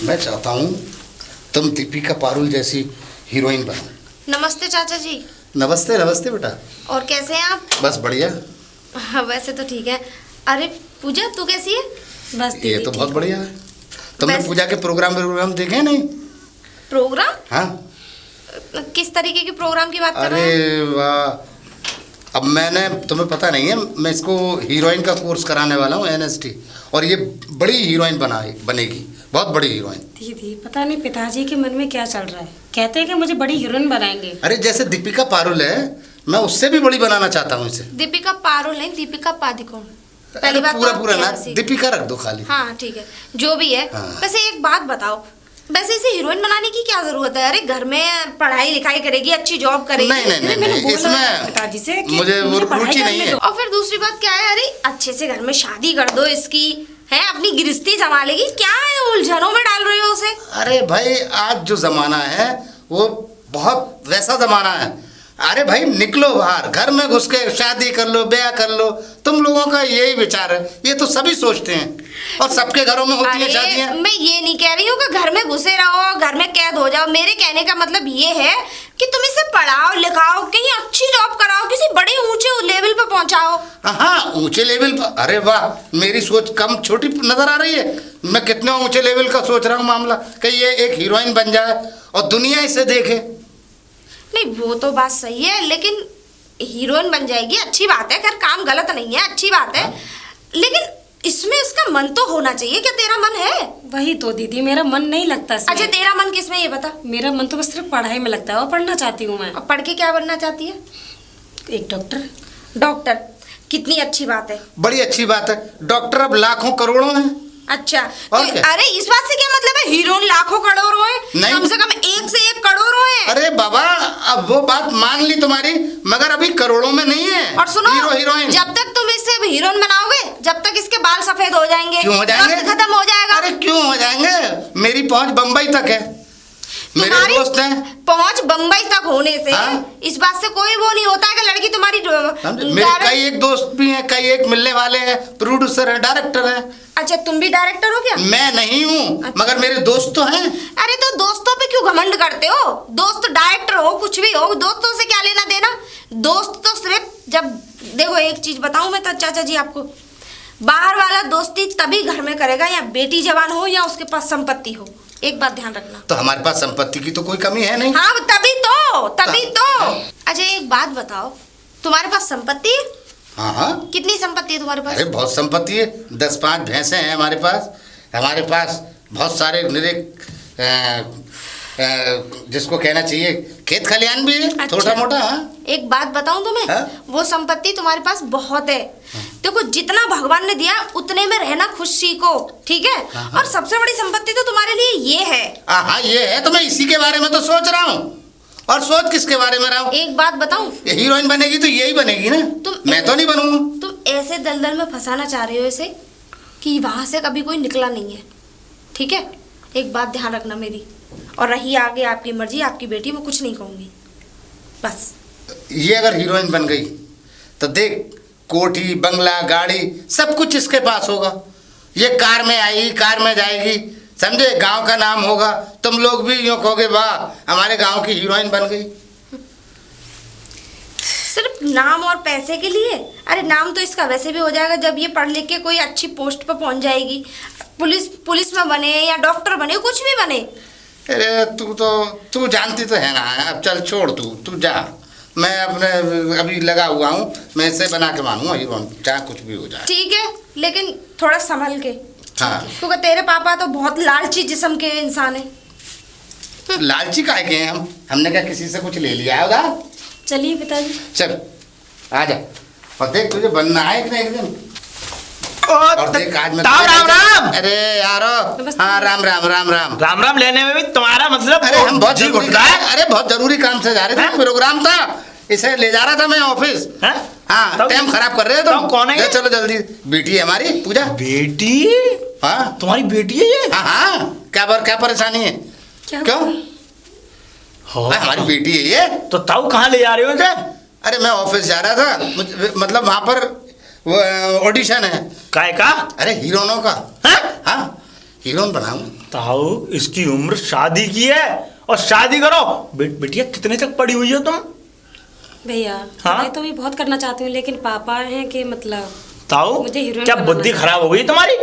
मैं चाहता हूँ तुम दीपिका पारुल जैसी हीरोइन बनो। नमस्ते चाचा जी। नमस्ते नमस्ते बेटा। और कैसे हैं आप? बस बढ़िया। हाँ, वैसे तो ठीक है। अरे पूजा, तू कैसी है? बस ये तो बहुत बढ़िया है। तुमने वैसे- पूजा के प्रोग्राम देखे नहीं? प्रोग्राम? हाँ। किस तरीके के प्रोग्राम की बात कर रहे हैं? अरे वाह, अब मैंने, तुम्हें पता नहीं है, मैं इसको हीरोइन का कोर्स कराने वाला हूँ NST, और ये बड़ी हीरोइन बनेगी, बहुत बड़ी हीरोइन। दीदी, पता नहीं पिताजी के मन में क्या चल रहा है, कहते हैं कि मुझे बड़ी हीरोइन बनाएंगे। अरे जैसे दीपिका पारुल है, मैं उससे भी बड़ी बनाना चाहता हूँ इसे। दीपिका पारुल नहीं, दीपिका पादुकोण। अरे पहली बात पूरा तो पूरा आप ना क्या सीख- दीपिका रख दो खाली। हाँ ठीक है, जो भी है। हाँ। वैसे एक बात बताओ, वैसे इसे हीरोइन बनाने की क्या जरूरत है? अरे घर में पढ़ाई लिखाई करेगी, अच्छी जॉब करेगी। नहीं नहीं नहीं, मैंने नहीं बोला इसमें पिताजी से कि मुझे वो मुझे पढ़ाई रुचि नहीं करने है। दो। और फिर दूसरी बात क्या है, अरे अच्छे से घर में शादी कर दो इसकी, है अपनी गृहस्थी संभालेगी। क्या है उलझनों में डाल रही हो उसे? अरे भाई, आज जो जमाना है वो बहुत वैसा जमाना है। अरे भाई निकलो बाहर, घर में घुस के शादी कर लो, ब्याह कर लो। तुम लोगों का यही विचार है, ये तो सभी सोचते हैं, और सबके घरों में होती है अरे शादियां। मैं ये नहीं कह रही हूँ कि घर में घुसे रहो, घर में कैद हो जाओ। मेरे कहने का मतलब ये है कि तुम इसे पढ़ाओ लिखाओ, कहीं अच्छी जॉब कराओ, किसी बड़े ऊंचे लेवल पे पहुंचाओ। हाँ, ऊंचे लेवल पर। अरे वाह, मेरी सोच कम छोटी नजर आ रही है। मैं कितने ऊंचे लेवल का सोच रहा हूँ मामला, कि ये एक हीरोइन बन जाए और दुनिया इसे देखे। नहीं वो तो बात सही है, लेकिन हीरोइन बन जाएगी, अच्छी बात है, खैर काम गलत नहीं है, अच्छी बात है। लेकिन इसमें इसका मन तो होना चाहिए। क्या तेरा मन है? वही तो दीदी, मेरा मन नहीं लगता इसमें। अच्छा तेरा मन किसमें, ये बता। मेरा मन तो बस सिर्फ पढ़ाई में लगता है, और पढ़ना चाहती हूँ मैं। और पढ़ के क्या बनना चाहती है? एक डॉक्टर। डॉक्टर? कितनी अच्छी बात है। बड़ी अच्छी बात है। डॉक्टर अब लाखों करोड़ों हैं। अच्छा और तो क्या? अरे इस बात से क्या मतलब है? हीरोइन लाखों करोड़ों है, नहीं। कम से कम एक से एक करोड़ों है। अरे बाबा, अब वो बात मान ली तुम्हारी, मगर अभी करोड़ों में नहीं है। और सुनो, हीरो हीरोइन। जब तक तुम इसे हीरोइन बनाओगे, जब तक इसके बाल सफेद हो जाएंगे, क्यों हो जाएंगे? वक्त खत्म हो जाएगा। अरे क्यों हो जाएंगे? मेरी पहुंच बम्बई तक है, मेरे तुम्हारी दोस्त हैं। पहुंच बम्बई तक होने से हाँ? इस बात से कोई वो नहीं होता है कि लड़की तुम्हारी मेरे कई एक दोस्त भी हैं, कई एक मिलने वाले हैं, प्रोड्यूसर है, डायरेक्टर है। अच्छा तुम भी डायरेक्टर हो क्या? मैं नहीं हूँ, अच्छा। मगर मेरे दोस्त तो हैं। अरे तो दोस्तों पे क्यों घमंड करते हो? दोस्त डायरेक्टर हो, कुछ भी हो, दोस्तों से क्या लेना देना? दोस्त तो सिर्फ जब देखो, एक चीज बताऊं मैं तो चाचा जी आपको, बाहर वाला दोस्ती तभी घर में करेगा या बेटी जवान हो या उसके पास संपत्ति हो। एक बात ध्यान रखना। तो हमारे पास संपत्ति की तो कोई कमी है नहीं। हाँ तभी तो। अच्छा एक बात बताओ, तुम्हारे पास संपत्ति है? हाँ हाँ, कितनी संपत्ति है तुम्हारे पास? अरे बहुत संपत्ति है। 10-5 भैंसे हैं हमारे पास। हमारे पास बहुत सारे निरे जिसको कहना चाहिए खेत खलियान भी है। अच्छा। छोटा मोटा। हाँ? एक बात बताऊं तुम्हें, हाँ? वो संपत्ति तुम्हारे पास बहुत है। देखो जितना भगवान ने दिया उतने में रहना खुश सीखो, ठीक है? हाँ। और सबसे बड़ी संपत्ति तो तुम्हारे लिए ये है। हाँ, ये है, तो मैं इसी के बारे में तो सोच रहा हूँ। और सोच किसके बारे में रहा हूँ? एक बात बताऊं, ये हीरोइन बनेगी तो यही बनेगी ना। मैं तो नहीं बनूंगा। तुम ऐसे दलदल में फंसाना चाह रहे हो इसे कि वहां से कभी कोई निकला नहीं है, ठीक है? एक बात ध्यान रखना मेरी, और रही आगे आपकी मर्जी, आपकी बेटी, मैं कुछ नहीं कहूंगी बस। ये अगर हीरोइन बन गई तो देख, कोठी बंगला गाड़ी सब कुछ इसके पास होगा। ये कार में आएगी, कार में जाएगी, समझे? गांव का नाम होगा, तुम लोग भी यूं कहोगे वाह हमारे गांव की हीरोइन बन गई। सिर्फ नाम और पैसे के लिए? अरे नाम तो इसका वैसे भी हो जाएगा जब ये पढ़ लिख के कोई अच्छी पोस्ट पर पहुंच जाएगी, पुलिस में बने या डॉक्टर बने, कुछ भी बने। अरे तू जानती तो है ना। अब चल छोड़, तू जा। मैं अपने अभी लगा हुआ हूँ, मैं इसे बना के मानूंगा हीरोइन, चाहे कुछ भी हो जाए। ठीक है, लेकिन थोड़ा संभल के। हाँ। क्योंकि तेरे पापा तो बहुत लालची जिस्म के इंसान है। लालची काहे के हैं हम? हमने क्या किसी से कुछ ले लिया है उधार? चलिए पिताजी। चल आ जा, और देख तुझे बनना है एक ना एक दिन। और देख आज मैं राम राम। अरे यारो, हाँ राम राम राम राम। राम राम लेने में भी तुम्हारा मतलब? अरे हम बहुत जी जरूरी, उठता है। अरे बहुत जरूरी काम से जा रहे थे। हाँ? प्रोग्राम था, इसे ले जा रहा था मैं ऑफिस। हैं? हाँ, तो- टाइम खराब कर रहे हो तुम। तो कौन है ये? चलो जल्दी, बेटी है हमारी पूजा। बेटी? हाँ तुम्हारी बेटी है ये? हाँ हाँ, क्या परेशानी है? क्यों? हो। हाँ, हमारी बेटी है ये। तो ताऊ कहाँ ले जा रहे हो इसे? अरे मैं ऑफिस जा रहा था, मतलब वहाँ पर वो ऑडिशन है। काय का? अरे हीरोइनों का। हैं? हाँ, हीरोइन बनाऊं। ताऊ इसकी उम्र शादी की है और शादी करो। बिटिया कितने तक पढ़ी हुई हो तुम? भैया हाँ? मैं तो भी बहुत करना चाहती हूँ, लेकिन पापा हैं कि मतलब ताऊ मुझे हीरोइन क्या बनाना बुद्धि है। खराब हो गई तुम्हारी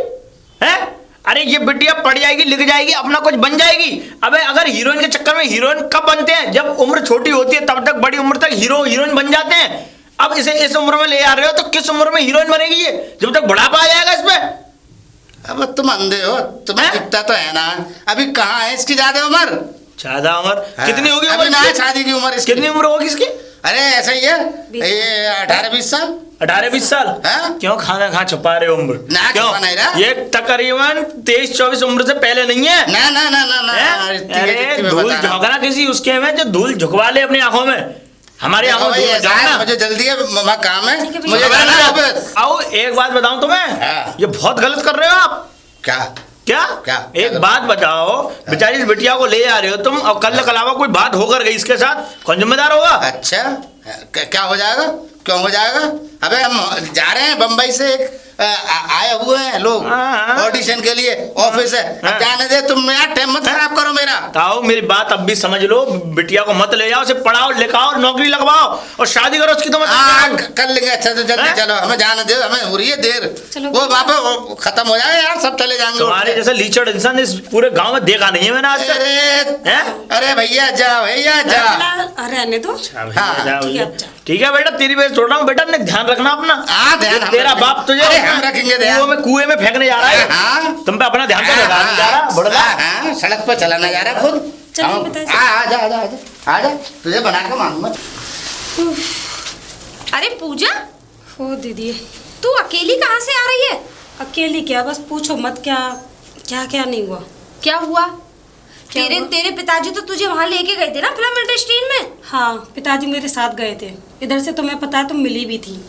है? अरे ये बिटिया पढ़ जाएगी, लिख जाएगी, अपना कुछ बन जाएगी। अबे अगर हीरोइन के चक्कर में, हीरोइन कब बनते हैं? जब उम्र छोटी होती है तब तक, बड़ी उम्र तक हीरो हीरोइन बन जाते हैं। अब इसे इस उम्र में ले आ रहे हो तो किस उम्र में हीरोइन बनेगी ये? जब तक बुढ़ापा आ जाएगा इसमें। अब तुम अंधे हो, तुम्हें हैं? दिखता तो है ना। अभी कहाँ है इसकी ज्यादा उम्र? ज्यादा उम्र हाँ, कितनी होगी? अभी उम्र ना है इसकी? शादी की उम्र इसकी। कितनी उम्र होगी इसकी? अरे ऐसा ही है, 20 ये 18-20 साल। 18-20 साल? हाँ? क्यों खाना खा छुपा रहे हो उम्र? ना क्यों? छुपा नहीं रहा। ये तकरीबन 23-24 उम्र से पहले नहीं है। ना ना ना ना ना, हैं? इतनी- अरे इतनी मैं धूल बता रहा हूँ। झोंकना किसी उसके में जो धूल झुकवा ले अपनी आंखों में। हमारी देखो आंखों भाई, में ऐसा है, झोंकना। मुझे जल्दी है, वहाँ काम है, ठीक है भैया। मुझे जाना है वापस। आओ एक बात बताऊं तुम्हें, हाँ। ये बहुत गलत कर रहे हो आप। क्या? क्या क्या? एक बात बताओ, बेचारी इस बिटिया को ले आ रहे हो तुम और कल कलावा कोई बात होकर गई इसके साथ, कौन जिम्मेदार होगा? अच्छा, क्या हो जाएगा? क्यों हो जाएगा? अबे हम जा रहे हैं बम्बई से, एक आए हुए हैं लोग हाँ। ऑडिशन के लिए, ऑफिस है। हाँ। अब जाने दे, तुम यार टाइम मत खराब करो मेरा। ताओ मेरी बात अब भी समझ लो, बिटिया को मत ले जाओ, उसे पढ़ाओ लिखाओ, नौकरी लगवाओ और शादी करो उसकी। तो मत हाँ कर लेंगे। अच्छा तो जल्दी हैं? चलो, हमें जाने दे, हमें हो रही है देर। चलो। वो वहाँ पे खत्म हो जाएगा यार, सब चले जाएंगे। तुम्हारे जैसा लीचड़ इंसान इस पूरे गांव में देखा नहीं है मैंने आज तक। अरे हैं? अरे भैया जा, भैया जा। अरे रहने दो। हाँ, ठीक है, अच्छा। ठीक है बेटा, तेरी वजह छोड़ रहा हूँ बेटा, अपने ध्यान रखना अपना। हाँ, ध्यान हम तेरा रखेंगे। बाप तुझे अरे हम रखेंगे ध्यान। कुएं में फेंकने जा रहा है। हाँ। तुम पे अपना ध्यान तो लगा नहीं जा रहा बुढ़ला। हाँ, सड़क पर चलाना जा रहा खुद। चलिए हाँ, पिताजी। आजा आजा आजा आजा, तुझे बना के मांगूंगा। अरे पूजा, हो दीदी, तू अकेली कहाँ से आ रही है? अकेली क्या, बस पूछो मत। क्या क्या क्या नहीं हुआ। क्या हुआ? क्या तेरे हुआ? तेरे पिताजी तो तुझे वहाँ लेके गए थे ना फिल्म इंडस्ट्री में। हाँ, पिताजी मेरे साथ गए थे। इधर से तुम्हें पता है, तुम मिली भी थी।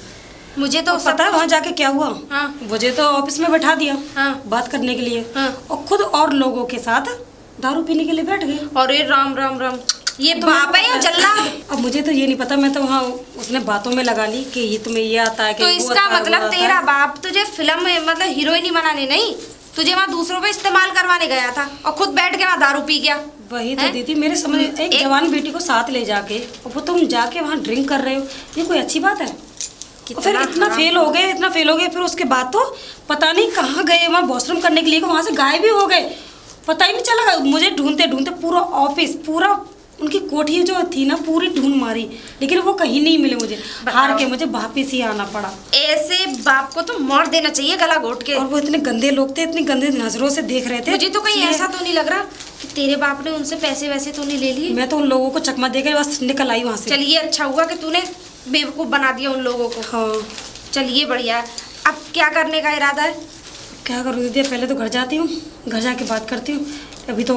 मुझे तो तो पता है वहाँ जाके क्या हुआ? हाँ। मुझे तो ऑफिस में बैठा दिया, हाँ। बात करने के लिए। हाँ। और खुद और लोगों के साथ दारू पीने के लिए बैठ गए। अरे राम राम राम, ये तो बाप है या मैं- जल्लाद? अब मुझे तो ये नहीं पता, मैं तो वहाँ उसने बातों में लगा ली कि ये तुम्हें ये आता है कि तो वो इसका आता है, मतलब वो आता तेरा है। बाप तुझे फिल्म में मतलब हीरोइन ही बनाने नहीं, तुझे वहाँ दूसरों पे इस्तेमाल करवाने गया था और खुद बैठ के वहाँ दारू पी गया। वही तो हैं? दीदी, मेरे समझ एक जवान बेटी को साथ ले जाके और वो तुम जाके वहाँ ड्रिंक कर रहे हो, ये कोई अच्छी बात है? और फिर इतना हराम। फेल हो गए, इतना फेल हो गए, फिर उसके बाद तो पता नहीं कहाँ गए, वहाँ वॉशरूम करने के लिए वहाँ से गायब भी हो गए, पता ही नहीं चला। मुझे ढूंढते ढूंढते पूरा ऑफिस, पूरा उनकी कोठी जो थी ना, पूरी ढूंढ मारी, लेकिन वो कहीं नहीं मिले। मुझे हार के मुझे वापिस ही आना पड़ा। ऐसे बाप को तो मार देना चाहिए गला घोट के। और वो इतने गंदे लोग थे, इतनी गंदे नजरों से देख रहे थे। मुझे तो कहीं इसलिए ऐसा तो नहीं लग रहा कि तेरे बाप ने उनसे पैसे वैसे तो नहीं ले लिए। मैं तो उन लोगों को चकमा देकर बस निकल आई वहाँ से। चलिए अच्छा हुआ कि तूने बेवकूफ़ बना दिया उन लोगों को। हाँ, चलिए बढ़िया है। अब क्या करने का इरादा है? क्या करूँ दीदी, पहले तो घर जाती हूँ, घर जाके बात करती हूँ। अभी तो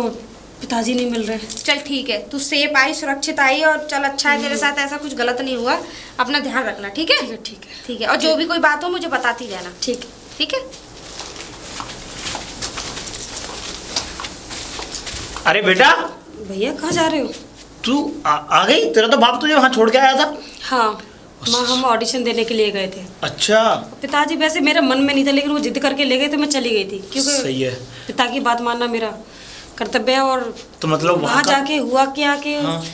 पिताजी नहीं मिल रहे। चल ठीक है, तू सेफ आई, सुरक्षित आई और चल अच्छा है, तेरे साथ ऐसा कुछ गलत नहीं हुआ। अपना ध्यान रखना, ठीक है? ठीक है, ठीक है, ठीक है, और जो भी कोई बात हो मुझे बताती रहना, ठीक है। ठीक है? अरे बेटा, भैया कहाँ जा रहे हो? तू आ गई? तेरा तो बाप तुझे वहाँ छोड़ के आया था। हाँ, माँ हम ऑडिशन देने के लिए गए थे। अच्छा, पिताजी वैसे मेरे मन में नहीं था, लेकिन वो जिद करके ले गए तो मैं चली गई थी, क्योंकि सही है। पिता की बात मानना मेरा कर्तव्य है। और तो मतलब वहाँ वहाँ का जाके हुआ क्या कि हाँ।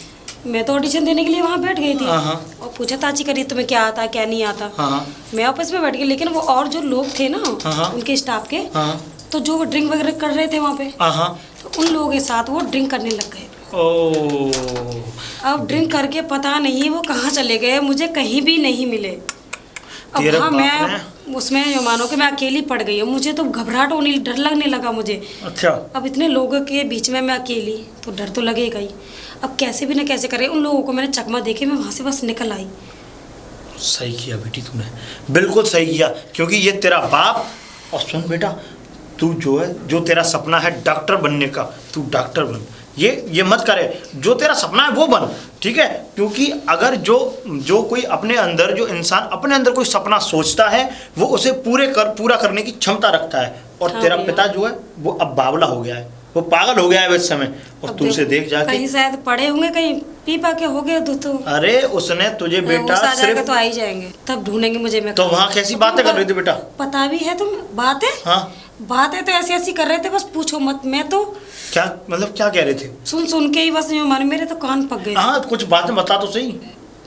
मैं तो ऑडिशन देने के लिए वहाँ बैठ गई थी हाँ, हाँ। और पूछा ताजी करी तुम्हें क्या आता क्या नहीं आता। हाँ, हाँ। मैं ऑफिस में बैठ गई, लेकिन वो और जो लोग थे ना, हाँ, हाँ। उनके स्टाफ के, हाँ, तो जो वो ड्रिंक वगैरह कर रहे थे वहाँ पे, हाँ, तो उन लोगों के साथ वो ड्रिंक करने लग गए। ओ, अब ड्रिंक करके पता नहीं वो कहाँ चले गए, मुझे कहीं भी नहीं मिले। अब तेरे हाँ, बाप मैं उसमें जो मानो कि मैं अकेली पड़ गई हूँ, मुझे तो घबराहट होने, डर लगने लगा मुझे। अच्छा, अब इतने लोगों के बीच में मैं अकेली, तो डर तो लगेगा ही। अब कैसे भी ना कैसे करे, उन लोगों को मैंने चकमा देके मैं वहाँ से बस निकल आई। सही किया बेटी तूने, बिल्कुल सही किया, क्योंकि ये तेरा बाप। और सुन बेटा, तू जो है, जो तेरा सपना है डॉक्टर बनने का, तू डॉक्टर बन। ये मत करे, जो तेरा सपना है वो बन, ठीक है? क्योंकि अगर जो कोई अपने अंदर, जो इंसान अपने अंदर कोई सपना सोचता है, वो उसे पूरा करने की क्षमता रखता है। और हाँ तेरा भैया। पिता जो है वो अब बावला हो गया है, वो पागल हो गया है इस समय। और अब तू उसे देख जाके, कहीं शायद पड़े होंगे, कहीं पी पा के हो गए तो अरे उसने तुझे बेटा होश आ जाएगा सिर्फ तो आ ही जाएंगे, तब ढूंढेंगे मुझे। मैं तो वहाँ कैसी बातें कर रही थी बेटा? पता भी है तुम बातें? हाँ बातें तो ऐसी ऐसी कर रहे थे, बस पूछो मत। मैं तो क्या मतलब क्या कह रहे थे? सुन के ही बस यूँ मानो मेरे तो कान पक गए। हाँ कुछ बातें बता तो सही।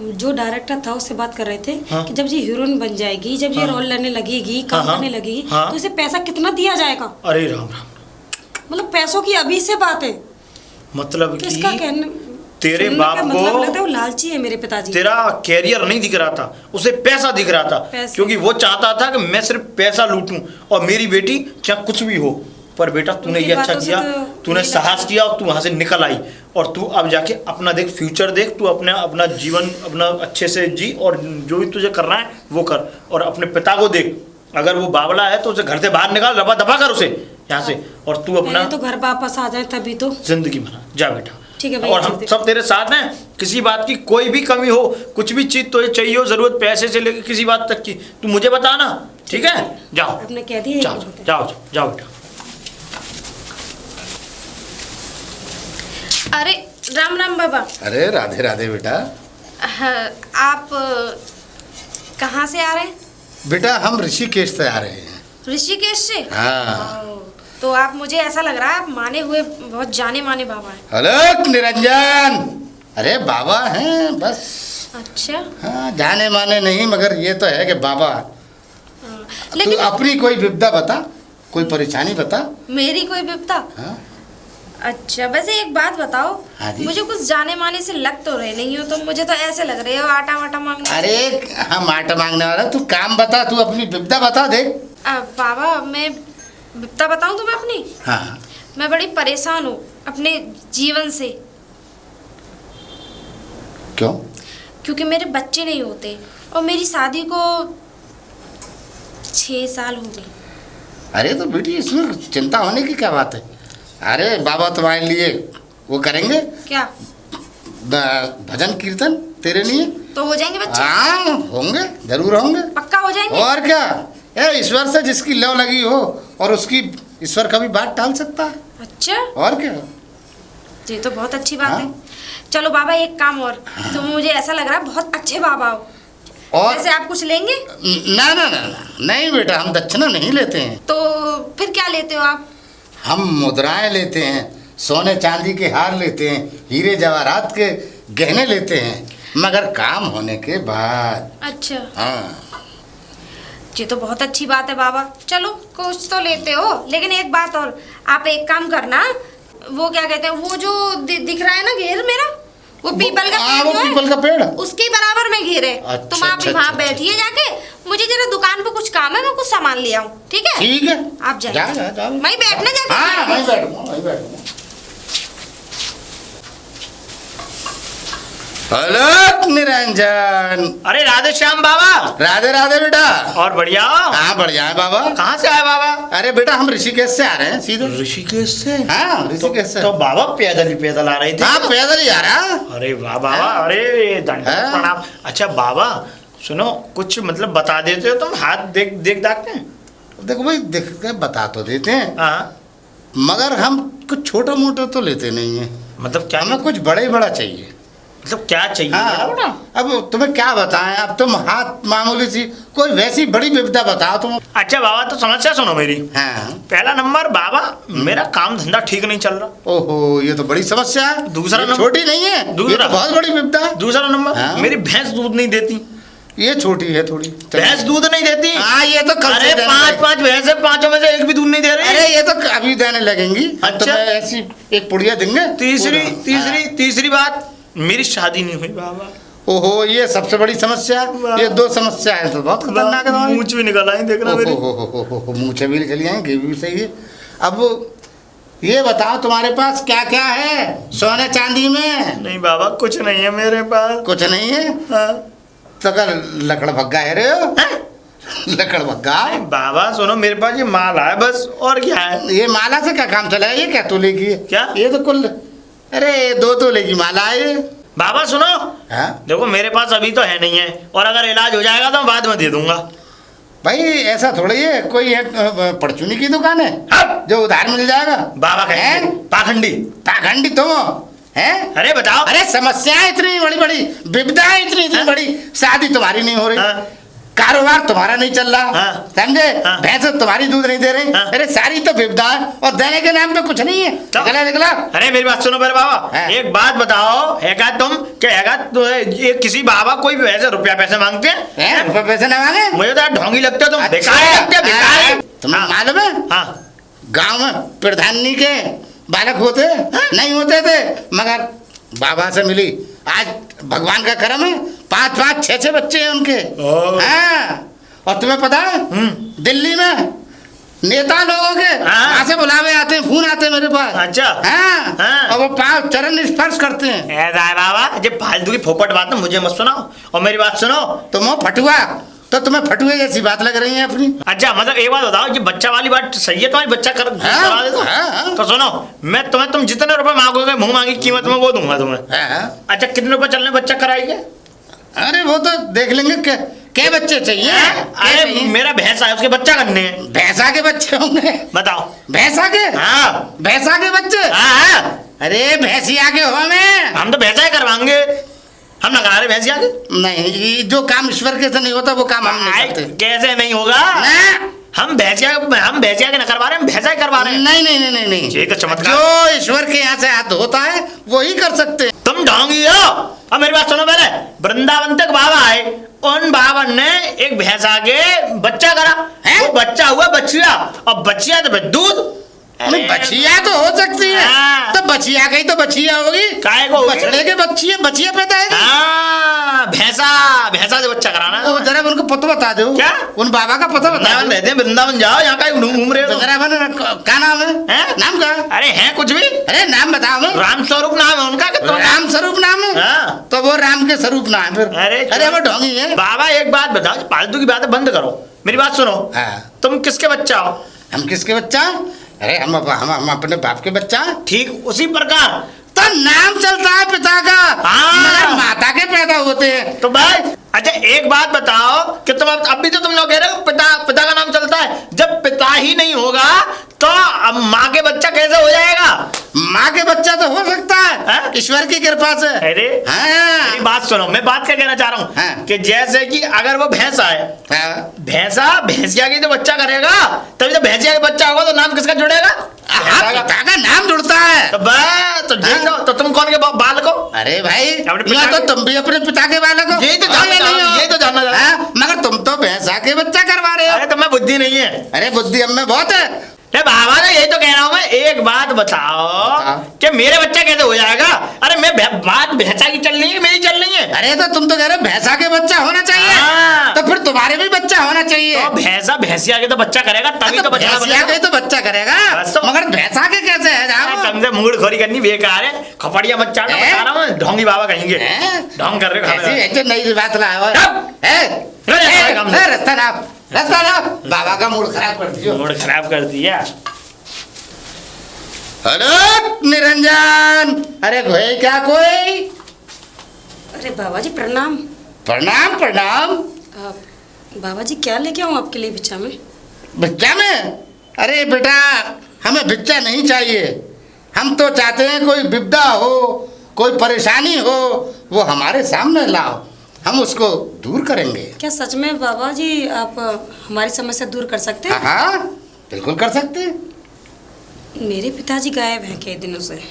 जो डायरेक्टर था उससे बात कर रहे थे हाँ। कि जब ये हीरोइन बन जाएगी, जब ये रोल लेने लगेगी, काम हाँ। करने लगेगी, हाँ। तो इसे पैसा कितना दिया जाएगा? अरे राम राम, मतलब पैसों की अभी से बात है। मतलब तो इसका कि कहने तेरे सुनने बाप का मतलब को लगता है वो लालची है मेरे पिताजी। तेरा कैरियर नहीं दिख रहा था, उसे पैसा दिख रहा था। पैसे। क्योंकि वो चाहता था कि मैं सिर्फ पैसा लूटूं और मेरी बेटी चाहे कुछ भी हो। पर बेटा तूने उनकी ये अच्छा बातों से किया, तो तूने नहीं साहस लगता। किया और तू वहां से निकल आई। और तू अब जाके अपना देख, फ्यूचर देख, तू अपना जीवन अपना अच्छे से जी और जो भी तुझे करना है वो कर। और अपने पिता को देख, अगर वो बावला है तो उसे घर से बाहर निकाल, रफा दफा कर उसे यहाँ से। और तू अपना पहले तो घर वापस आ जाए तभी तो। जिंदगी बना, जा बेटा। ठीक है भैया, और हम चलते। सब तेरे साथ हैं, किसी बात की कोई भी कमी हो, कुछ भी चीज तो चाहिए हो, जरूरत पैसे से लेकर किसी बात तक की, तू मुझे बताना, ठीक है? जाओ आपने कह दिया जाओ जाओ जाओ बेटा। अरे राम राम बाबा। अरे राधे राधे बेटा। हाँ, आप कहाँ से आ रहे हैं? बेटा हम ऋषिकेश से आ रहे हैं। ऋषिकेश से? हाँ। ओ, तो आप, मुझे ऐसा लग रहा है आप माने हुए बहुत जाने माने बाबा हैं। अलग निरंजन, अरे बाबा हैं बस। अच्छा। हाँ जाने माने नहीं, मगर ये तो है कि बाबा। हाँ, तू लेकिन अपनी कोई विपदा बता, कोई परेशानी बता। मेरी कोई विपदा? हाँ? अच्छा, वैसे एक बात बताओ। हाँ जी। मुझे कुछ जाने माने से लग तो रहे नहीं हो, तो मुझे तो ऐसे लग रहे हो आटा वाटा मांगने। अरे हम आटा मांगने वाला, तू काम बता, तू अपनी विपदा बता दे। बाबा मैं विपदा बताऊं तुम्हें अपनी? हाँ। मैं बड़ी परेशान हूँ अपने जीवन से। क्यों? क्योंकि मेरे बच्चे नहीं होते और मेरी शादी को 6 साल हो गए। अरे तो बेटी इसमें चिंता होने की क्या बात है? अरे बाबा तुम्हारे लिए वो करेंगे क्या? भजन कीर्तन तेरे लिए। तो हो जाएंगे बच्चे? हाँ होंगे, जरूर होंगे। पक्का हो जाएंगे? और क्या, ये ईश्वर से जिसकी लव लगी हो और उसकी ईश्वर कभी बात टाल सकता है? अच्छा, और क्या। ये तो बहुत अच्छी बात हाँ। है। चलो बाबा एक काम और, तुम मुझे ऐसा लग रहा है बहुत अच्छे बाबा हो। और वैसे आप कुछ लेंगे? ना ना ना ना, नहीं बेटा हम दक्षिणा नहीं लेते हैं। तो फिर क्या लेते हो आप? हम मुद्राएं लेते हैं, सोने चांदी के हार लेते हैं, हीरे जवाहरात के गहने लेते हैं, मगर काम होने के बाद। अच्छा, हाँ। ये तो बहुत अच्छी बात है बाबा। चलो कुछ तो लेते हो, लेकिन एक बात और, आप एक काम करना, वो क्या कहते हैं, वो जो दिख रहा है ना घेर मेरा, वो पीपल का हाँ, पेड़ वो जो है, पीपल का पेड़। उसके बराबर में घेर है। अच्छा, तुम आप अच्छा, वहाँ अच्छा, बैठिए जाके, मुझे जरा दुकान पे कुछ काम है, मैं कुछ सामान ले आऊँ। ठीक है? ठीक है, आप जाइए। जा वहीं बैठना जाके। हाँ वहीं बैठूंगा, वहीं बैठूंगा। हेलो निरंजन। अरे राधे श्याम बाबा। राधे राधे बेटा। और बढ़िया। हाँ बढ़िया है बाबा। कहाँ से आए बाबा? अरे बेटा हम ऋषिकेश से आ रहे हैं सीधे। ऋषिकेश से? हाँ ऋषिकेश से। तो बाबा पैदल आ रहे थे? हाँ पैदल ही आ रहा। अरे वाह बाबा, हाँ। अरे दंड हाँ। प्रणाम। अच्छा बाबा सुनो, कुछ मतलब बता देते हो तुम, हाथ देख देख दाखते हैं? देखो भाई, देख के बता तो देते हैं, हाँ मगर हम कुछ छोटा मोटा तो लेते नहीं है। मतलब क्या, हमें कुछ बड़ा ही बड़ा चाहिए। मतलब क्या चाहिए? हाँ बड़ा? अब तुम्हें क्या बताएं, अब तुम हाथ मामूली सी कोई वैसी बड़ी विपदा बताओ तुम। अच्छा बाबा तो समस्या सुनो मेरी। हाँ। पहला नंबर बाबा, मेरा काम धंधा ठीक नहीं चल रहा। ओहो ये तो बड़ी समस्या है। दूसरा ये नंबर- छोटी नहीं है, ये दूसरा- तो बहुत बड़ी विपदा है। दूसरा नंबर, हाँ। मेरी भैंस दूध नहीं देती। ये छोटी है थोड़ी। भैंस दूध नहीं देती? हाँ ये तो कल से अरे देने पांच लगे। पांच भैंस है, पांचों में से एक भी दूध नहीं दे रही। अरे ये तो अभी देने लगेंगी। अच्छा। तो मैं ऐसी एक पुड़िया देंगे। तीसरी बात, मेरी शादी नहीं हुई बाबा। ओहो ये सबसे बड़ी समस्या। ये 2 समस्या है तो बहुत खतरनाक है तुम्हारी। मूंछ भी निकल आई, देखना मेरी। ओहो मुँह भी चली आएंगे, भी सही है। अब ये बताओ तुम्हारे पास क्या क्या है सोने चांदी में? नहीं बाबा कुछ नहीं है मेरे पास। कुछ नहीं है? हाँ। तो कल लकड़ भग्गा है रे हो? लकड़ भग्गा। नहीं बाबा सुनो, मेरे पास ये माला है बस, और क्या है? ये माला से क्या काम चला है? ये क्या तोले की है? क्या? ये तो कुल, अरे 2 तोले की माला है ये। बाबा सुनो, हाँ? देखो मेरे पास अभी तो है नहीं है, और अगर इलाज हो जाएगा तो मैं बाद में दे दूंगा। भाई ऐसा थोड़ी है, कोई है परचूनी की दुकान है हाँ। जो उधार मिल जाएगा। बाबा कहेंगे हैं? पाखंडी। पाखंडी तुम हैं? अरे बताओ। अरे समस्याएं इतनी बड़ी बड़ी, विपदाएं इतनी हाँ? बड़ी, शादी तुम्हारी नहीं हो रही, हाँ। कारोबार तुम्हारा नहीं चल रहा, हाँ। समझे, हाँ। भैंस तुम्हारी दूध नहीं दे रही, हाँ। अरे सारी तो विपदा है, और देने के नाम पे कुछ नहीं है। तो- निकला निकला। अरे मेरी बात सुनो मेरे बाबा, हाँ। एक बात बताओ, हैगा तुम क्या हैगा तो ये किसी बाबा कोई भी ऐसे रुपया पैसे मांगते हैं? रुपये पैसे न मांगे? मुझे तो ढोंगी लगते हो तुम, अच्छा, बेकार लगते हो, बेकार। तुम्हें हाँ। मालूम है हाँ गांव में प्रधानी के बालक होते नहीं होते थे, मगर बाबा से मिली, आज भगवान का करम है, 5-5 6-6 बच्चे हैं उनके। ओह। हाँ, और तुम्हें पता है दिल्ली में नेता लोगों के हाँ। वहां से बुलावे आते हैं, फोन आते हैं मेरे पास। अच्छा। हाँ, हाँ। और वो पाँव चरण स्पर्श करते हैं। ऐसा है बाबा, ये फालतू की फोपट बात ना मुझे मत सुनाओ, और मेरी बात सुनो। तुम हो फटुआ, तो तुम्हें फटुए जैसी बात लग रही है अपनी। अच्छा मतलब एक बात बताओ, ये बच्चा वाली बात सही है तुम्हारी, बच्चा करा दे दो। हाँ। तो सुनो, मैं तुम जितने रुपए मांगोगे मुंह मांगी कीमत में वो दूंगा तुम्हें। हाँ। अच्छा कितने रुपए चलने बच्चा कराएंगे? अरे वो तो देख लेंगे, क्या बच्चे चाहिए? क्या अरे चाहिए? मेरा भैंसा है, उसके बच्चा करने हैं। भैंसा के बच्चे होंगे? बताओ। भैंसा के? हाँ भैंसा के बच्चे? हाँ। अरे भैंसिया के हो में? हम तो भैंसा ही करवाएंगे, हम ना करा रहे भैंसिया के। नहीं, ये जो काम ईश्वर के से नहीं होता वो काम हम नहीं करते। कैसे नहीं होगा? ना? हम भैंसिया के ना करवा रहे, हम भैंसा ही करवा रहे हैं। नहीं नहीं नहीं नहीं नहीं, ये तो चमत्कार। जो ईश्वर के यहाँ से हाथ होता है वही कर सकते हैं। तुम ढोंगी हो। अब मेरी बात सुनो पहले, वृंदावन तक बाबा आए, उन बाबा ने एक भैंसा के बच्चा करा, हैं? वो बच्चा हुआ बछिया, और बछिया तो फिर दूध। नहीं, बछिया तो हो सकती है, हाँ। तो बछिया गई तो बछिया होगी। काहे को होगी? बछड़े के बछिया पैदा है। हाँ, भैंसा से बच्चा कराना। वो जरा उनको पता बता दो। क्या? उन बाबा का पता बता वृंदावन दो। रहते हैं, वृंदावन जाओ, यहाँ का घूम रहे हो। वृंदावन क्या नाम है? हैं? नाम क्या है? अरे हैं कुछ भी, अरे नाम बताओ ना। राम स्वरूप नाम है उनका कि राम स्वरूप नाम है? हाँ। तो वो राम के स्वरूप नाम है फिर। अरे वो ढोंगी है। बाबा एक बात बताओ, फालतू की बातें बंद करो, मेरी बात सुनो। हाँ। तुम किसके बच्चा हो? हम किसके बच्चा? अरे हम अपने बाप के बच्चा। ठीक उसी प्रकार तो नाम चलता है पिता का, हाँ। मगर माता के पैदा होते हैं। तो भाई अच्छा एक बात बताओ कि तुम अभी तो तुम लोग कह रहे हो पिता का नाम चलता है, जब पिता ही नहीं होगा तो अब माँ के बच्चा कैसे हो जाएगा? माँ के बच्चा तो हो सकता हाँ? है ईश्वर की कृपा से। अरे हाँ। मेरी बात सुनो, मैं बात क्या कहना चाह रहा हूँ हाँ। कि जैसे कि अगर वो भैंसा है, हाँ। भैंसिया की तो बच्चा करेगा, तभी तो भैंसिया का बच्चा होगा तो नाम किसका जुड़ेगा? हाँ, पिता का नाम जुड़ता है। तो बस तो देख लो, तो तुम कौन के बालक हो? अरे भाई, अपने पिता यहाँ तो के- तुम भी अपने पिता के बालक हो। यही तो जानना हाँ या चाह रहा नहीं हूँ, हो? यही तो जानना चाह रहा हूँ। हाँ, मगर तुम तो भैंसा के बच्चा करवा रहे हो। अरे तुम्हें बुद्धि नहीं है। अरे बुद्धि हम में बहुत है। अरे बाबा ने यही तो कह रहा हूँ मैं, एक बात बताओ हाँ। कि मेरे बच्चा कैसे हो जाएगा? अरे मैं बात भैंसा की चल रही है, मेरी चल रही है। अरे तो तुम तो कह रहे हो भैंसा के बच्चा होना चाहिए, हाँ। तो फिर तुम्हारे भी बच्चा होना चाहिए। तो भैंसिया के तो बच्चा करेगा तभी तो बच्चा भैंसिया बनेगा। के तो बच्चा करेगा, बस तो- मगर भैंसा के कैसे है? जाओ। तुमसे मूड खोरी करनी बेकार है, खपड़िया मत चाटो, हैं? बता रहा हूँ ढोंगी बाबा कहेंगे। हैं? ढोंग कर रहे हो, ऐसी ऐसी नई बात लाया हो। चुप! रास्ता ना बाबा का मूड खराब कर दियो। मूड खराब कर दिया। हेलो निरंजन, अरे कोई क्या कोई? अरे बाबा जी प्रणाम। प्रणाम प्रणाम। बाबा जी क्या लेके आऊँ आपके लिए बिच्छा में? बिच्चा में? अरे बेटा, हमें बिच्चा नहीं चाहिए, हम तो चाहते हैं कोई विपदा हो, कोई परेशानी हो, वो हमारे सामने लाओ, हम उसको दूर करेंगे। क्या सच में बाबा जी आप हमारी समस्या दूर कर सकते हाँ हैं? हाँ, बिल्कुल कर सकते हैं। मेरे पिताजी गायब हैं कई दिनों से।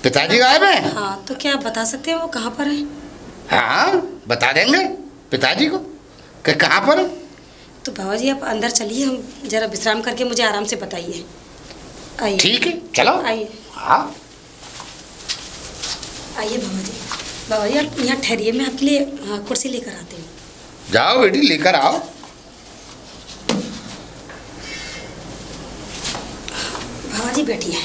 पिताजी गायब हैं? हाँ, तो क्या आप बता सकते हैं वो कहाँ पर है? हाँ, बता देंगे पिताजी को कि कहाँ पर है। तो बाबा जी आप अंदर चलिए, हम जरा विश्राम करके मुझे आराम से बताइए। आइए। ठीक है, चलो। आइए। हाँ। आइए बाबा जी। बाबा जी आप यहाँ ठहरिए, मैं आपके लिए कुर्सी लेकर आती हूँ। जाओ बेटी, लेकर आओ। बाबा जी बैठिए।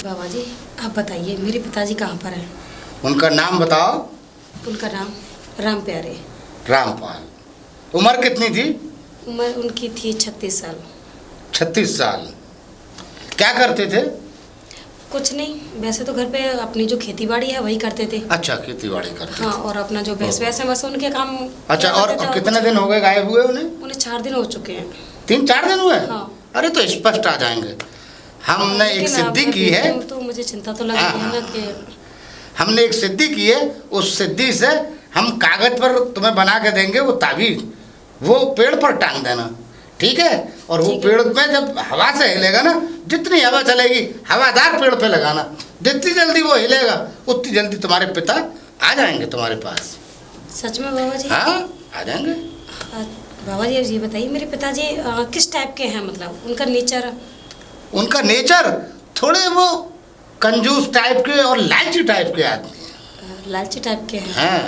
बाबा जी आप बताइए मेरे पिताजी कहाँ पर हैं? उनका नाम बताओ। उनका नाम राम प्यारे। रामपाल। उम्र कितनी थी? उम्र उनकी थी 36 साल। 36 साल। क्या करते थे? कुछ नहीं, वैसे तो घर पे अपनी जो खेती बाड़ी है वही करते थे। अच्छा, खेती बाड़ी करते हाँ, थे। और अपना जो भैंस वैस है बस उनके काम अच्छा, किया और करते थे, कितने कुछ- दिन हो गए गायब हुए उन्हें? उन्हें 4 दिन हो चुके हैं। 3-4 दिन हुए? हाँ। अरे तो स्पष्ट आ जाएंगे। हमने एक लेकिन सिद्धि अब की मैं है, देखती हूँ तो मुझे चिंता तो लग रही है ना कि हमने एक सिद्धि की है, उस सिद्धि से हम कागज पर तुम्हें बना के देंगे वो ताबीज, वो पेड़ पर टांग देना, ठीक है? और वो ठीक है। पेड़ में जब हवा से हिलेगा ना, जितनी हवा चलेगी हवादार पेड़ पे लगाना, जितनी जल्दी वो हिलेगा उतनी जल्दी तुम्हारे पिता आ जाएंगे तुम्हारे पास। सच में बाबा जी? हाँ, आ जाएंगे। बाबा जी ये बताइए, मेरे पिताजी किस टाइप के हैं, मतलब उनका नेचर? उनका नेचर थोड़े वो कंजूस टाइप के और लालची टाइप के आदमी हैं। लालची टाइप के हैं? हाँ।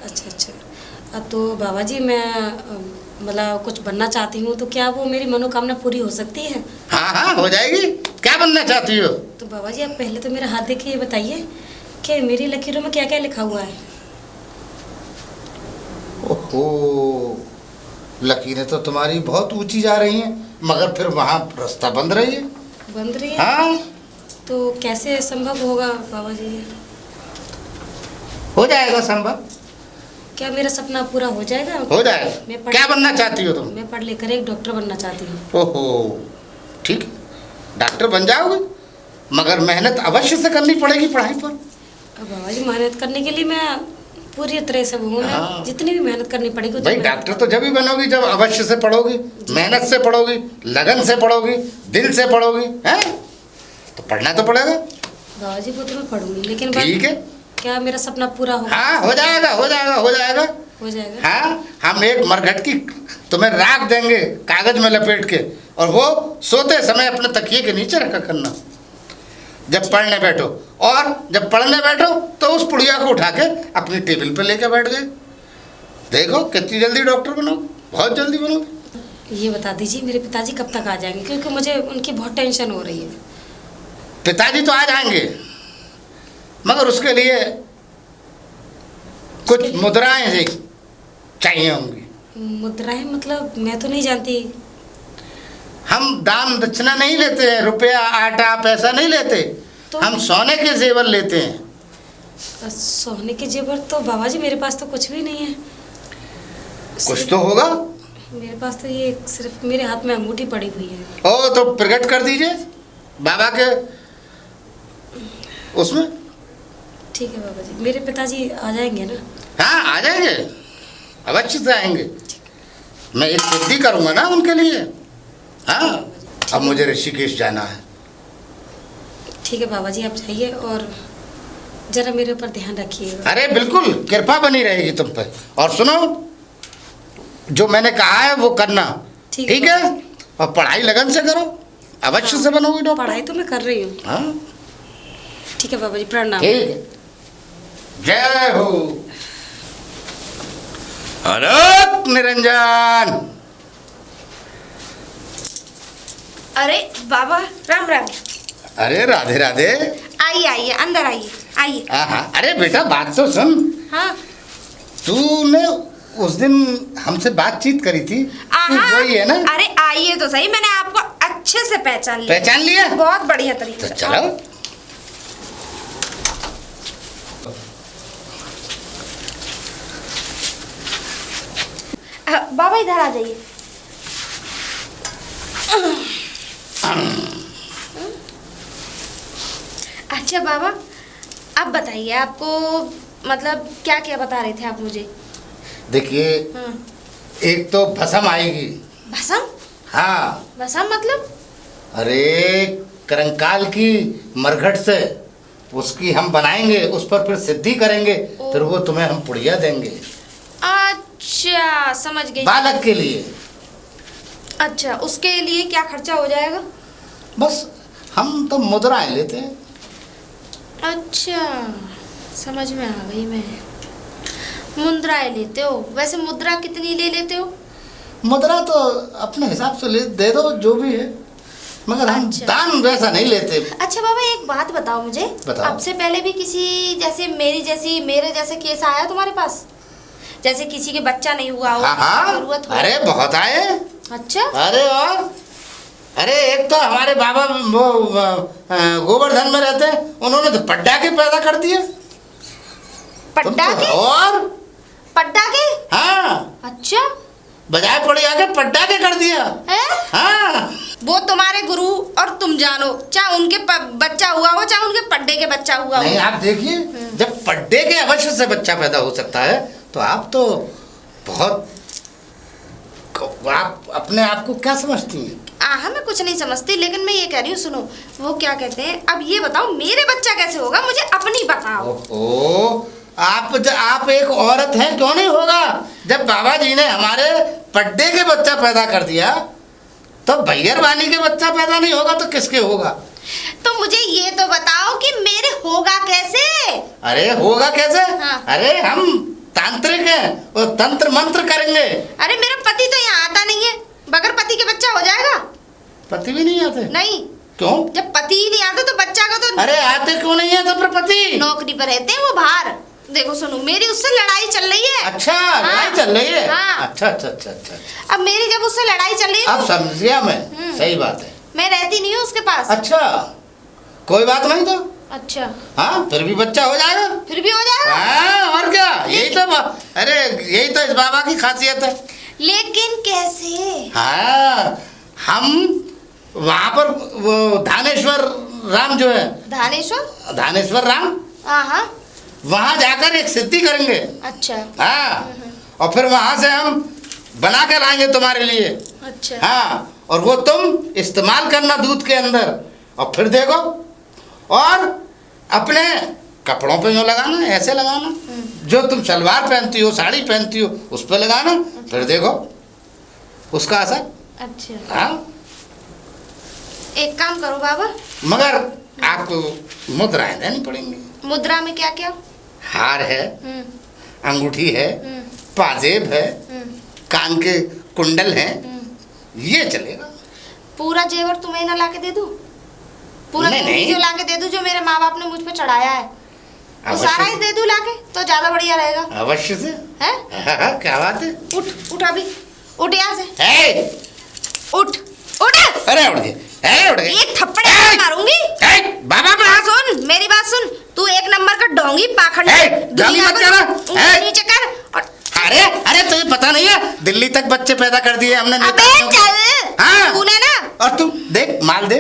अच्छा अच्छा। तो बाबा जी मैं मतलब कुछ बनना चाहती हूँ, तो क्या वो मेरी मनोकामना पूरी हो सकती है? हाँ हाँ, हो जाएगी। क्या बनना चाहती हो? तो बाबा जी आप पहले तो मेरा हाथ देखिए, ये बताइए कि मेरी लकीरों में क्या क्या लिखा हुआ है? ओहो, लकीरें तो तुम्हारी बहुत ऊंची जा रही हैं, मगर फिर वहाँ रास्ता बंद रही है। बंद रही है? हाँ, तो कैसे संभव होगा बाबा जी? हो जाएगा संभव, क्या मेरा सपना पूरा हो जाएगा? हो जाएगा। मैं पढ़- क्या बनना चाहती हो तुम? मैं पढ़ लिख कर एक डॉक्टर बनना चाहती हूँ। ओहो, ठीक है, डॉक्टर बन जाओगे, मगर मेहनत अवश्य से करनी पड़ेगी पढ़ाई पर। अब बाबा जी मेहनत करने के लिए मैं पूरी तरह से हूँ, मैं हाँ। जितनी भी मेहनत करनी पड़ेगी उतनी भाई मेहनत- डॉक्टर तो जब भी बनोगी जब अवश्य से पढ़ोगी, मेहनत से पढ़ोगी, लगन से पढ़ोगी, दिल से पढ़ोगी, हैं? तो पढ़ना तो पड़ेगा। बाबा जी वो तो मैं पढ़ूंगी, लेकिन ठीक है, क्या मेरा सपना पूरा होगा? हाँ, हो जाएगा, हो जाएगा, हो जाएगा। हो जाएगा। हाँ, हम एक मरघट की तुम्हें राख देंगे कागज में लपेट के, और वो सोते समय अपने तकिए के नीचे रखा करना जब पढ़ने बैठो, और जब पढ़ने बैठो तो उस पुड़िया को उठा के अपनी टेबल पे लेके बैठ गए। देखो कितनी जल्दी डॉक्टर बनोगे, बहुत जल्दी बनोगे। ये बता दीजिए मेरे पिताजी कब तक आ जाएंगे, क्योंकि मुझे उनकी बहुत टेंशन हो रही है। पिताजी तो आ जाएंगे, मगर उसके लिए कुछ मुद्राएं चाहिए होंगी। मुद्राएं मतलब मैं तो नहीं जानती। हम दान दक्षिणा नहीं लेते हैं, रुपया आटा पैसा नहीं लेते, तो हम सोने के जेवर लेते हैं। सोने के जेवर? तो बाबा जी मेरे पास तो कुछ भी नहीं है। कुछ तो होगा। मेरे पास तो ये सिर्फ मेरे हाथ में अंगूठी पड़ी हुई है। ओ तो प्रकट कर दीजिए बाबा के उसमें। ठीक है बाबा जी, मेरे पिताजी आ जाएंगे ना? हाँ, आ जाएंगे, अवश्य से आएंगे। मैं एक सिद्धि करूँगा ना उनके लिए। हाँ, अब मुझे ऋषिकेश जाना है। ठीक है बाबा जी, आप जाइए और जरा मेरे ऊपर ध्यान रखिएगा। अरे बिल्कुल, कृपा बनी रहेगी तुम पर। और सुनो, जो मैंने कहा है वो करना, ठीक ठीक है? और पढ़ाई लगन से करो, अवश्य से बनोगी डॉक्टर। पढ़ाई तो मैं कर रही हूँ। हाँ, ठीक है बाबा जी, प्रणाम। ठीक है, जय हो। अनंत निरंजन। अरे बाबा, राम राम। अरे राधे राधे। आइए आइए, अंदर आइए, आइए। हाँ, अरे बेटा बात तो सुन। हाँ। तूने उस दिन हमसे बातचीत करी थी, तू वही है ना? अरे आइए तो सही, मैंने आपको अच्छे से पहचान लिया। पहचान लिया? बहुत बढ़िया तरीके तो से। चलो। बाबा इधर आ जाइए। अच्छा बाबा, अब बताइए, आपको मतलब क्या क्या बता रहे थे आप मुझे? देखिए, हाँ। एक तो भस्म आएगी। भस्म? हाँ, भस्म मतलब? अरे कंकाल की मरघट से उसकी हम बनाएंगे, उस पर फिर सिद्धि करेंगे, फिर वो तुम्हें हम पुड़िया देंगे। अच्छा, समझ गई। बालक के लिए। अच्छा, उसके लिए क्या खर्चा हो जाएगा? बस हम तो मुद्राएं लेते हैं। अच्छा, समझ में आ गई मैं। मुद्राएं लेते हो? वैसे मुद्रा कितनी ले लेते हो? मुद्रा तो अपने हिसाब से ले दे दो जो भी है, मगर हम अच्छा। दान वैसा नहीं लेते। अच्छा बाबा, एक बात बताओ मुझे। बताओ। अब से पहले भी किसी जैसे मेरे जैसे केस आया तुम्हारे पास? जैसे किसी के बच्चा नहीं हुआ हो, हाँ हाँ, जरूरत हो? अरे बहुत आए। अच्छा। अरे और अरे एक तो हमारे बाबा वो गोवर्धन में रहते हैं, उन्होंने तो पड्डा के पैदा कर दिया। पड्डा के? और पड्डा के? हाँ, अच्छा, बजाय पड़ी आके पड्डा के कर दिया। है? हाँ, वो तुम्हारे गुरु और तुम जानो, चाहे उनके बच्चा हुआ हो चाहे उनके पड्डे के बच्चा हुआ नहीं हो। आप देखिए, जब पड्डे के अवश्य से बच्चा पैदा हो सकता है तो आप तो बहुत, आप अपने आप को क्या समझती हैं? मैं कुछ नहीं समझती, लेकिन मैं ये कह रही हूँ, सुनो, वो क्या कहते हैं, अब ये बताओ मेरे बच्चा कैसे होगा, मुझे अपनी बताओ। ओहो, आप एक औरत हैं, क्यों नहीं होगा? जब बाबा जी ने हमारे पड्डे के बच्चा पैदा कर दिया तो भैयर वानी के बच्चा पैदा नहीं होगा तो किसके होगा? तो मुझे ये तो बताओ कि मेरे होगा कैसे? अरे होगा कैसे? हाँ। अरे हम तांत्रिक हैं, वो तंत्र मंत्र करेंगे। अरे मेरा पति तो यहाँ आता नहीं है, बगैर पति के बच्चा हो जाएगा? पति भी नहीं आते? नहीं। क्यों? जब पति ही नहीं आता तो बच्चा का तो अरे आते क्यों नहीं है तो फिर पति? नौकरी पर रहते हैं वो बाहर। देखो सुनो, मेरी उससे लड़ाई चल रही है। अच्छा, हाँ। लड़ाई चल रही है? हाँ। अच्छा अच्छा अच्छा अच्छा। अब मेरी जब उससे लड़ाई चल रही है अब समझिया मैं, सही बात है। मैं रहती नहीं हूँ उसके पास। अच्छा, कोई बात नहीं तो। अच्छा, हाँ, फिर भी बच्चा हो जाएगा। फिर भी हो जाएगा? हाँ, और क्या, यही तो अरे यही तो इस बाबा की खासियत है। लेकिन कैसे? हाँ, हम वहाँ पर वो धानेश्वर राम जो है, धानेश्वर राम, हाँ, वहाँ जाकर एक सिद्धि करेंगे। अच्छा हाँ, और फिर वहाँ से हम बना कर लाएंगे तुम्हारे लिए। अच्छा। हाँ, और वो तुम इस्तेमाल करना दूध के अंदर, और फिर देखो, और अपने कपड़ों पे जो लगाना, ऐसे लगाना, जो तुम सलवार पहनती हो, साड़ी पहनती हो, उस पर लगाना, फिर देखो उसका असर। अच्छा, हाँ, एक काम करो बाबा, मगर आपको मुद्राएं देनी पड़ेंगी। मुद्रा में क्या क्या? हार है, अंगूठी है, हम्म, पाजेब है, कान के कुंडल हैं, ये चलेगा। पूरा जेवर तुम्हें ना लाके दे दूं? पूरा नहीं, नहीं। जो लाके दे दूं जो मेरे माँ बाप ने मुझ पे चढ़ाया है, वो अवश्य। सारा ही दे दूं लाके, तो ज्यादा बढ़िया रहेगा। अवश्य से। है? हाँ, क्या बात है? उठ अभी, उठ यहाँ से, ए! उठ उठ। अरे उठ गए, उठ गए। एक थप्पड़ मारूंगी। बाबा बात सुन, मेरी बात सुन, तू एक नंबर का डोंगी पाखंड ए, है। गाली मत कर। ऊपर नीचे कर। और अरे अरे तुझे पता नहीं है, दिल्ली तक बच्चे पैदा कर दिए हमने अबे नेताओं के। चल, हाँ। तूने ना, और तुम देख, माल दे,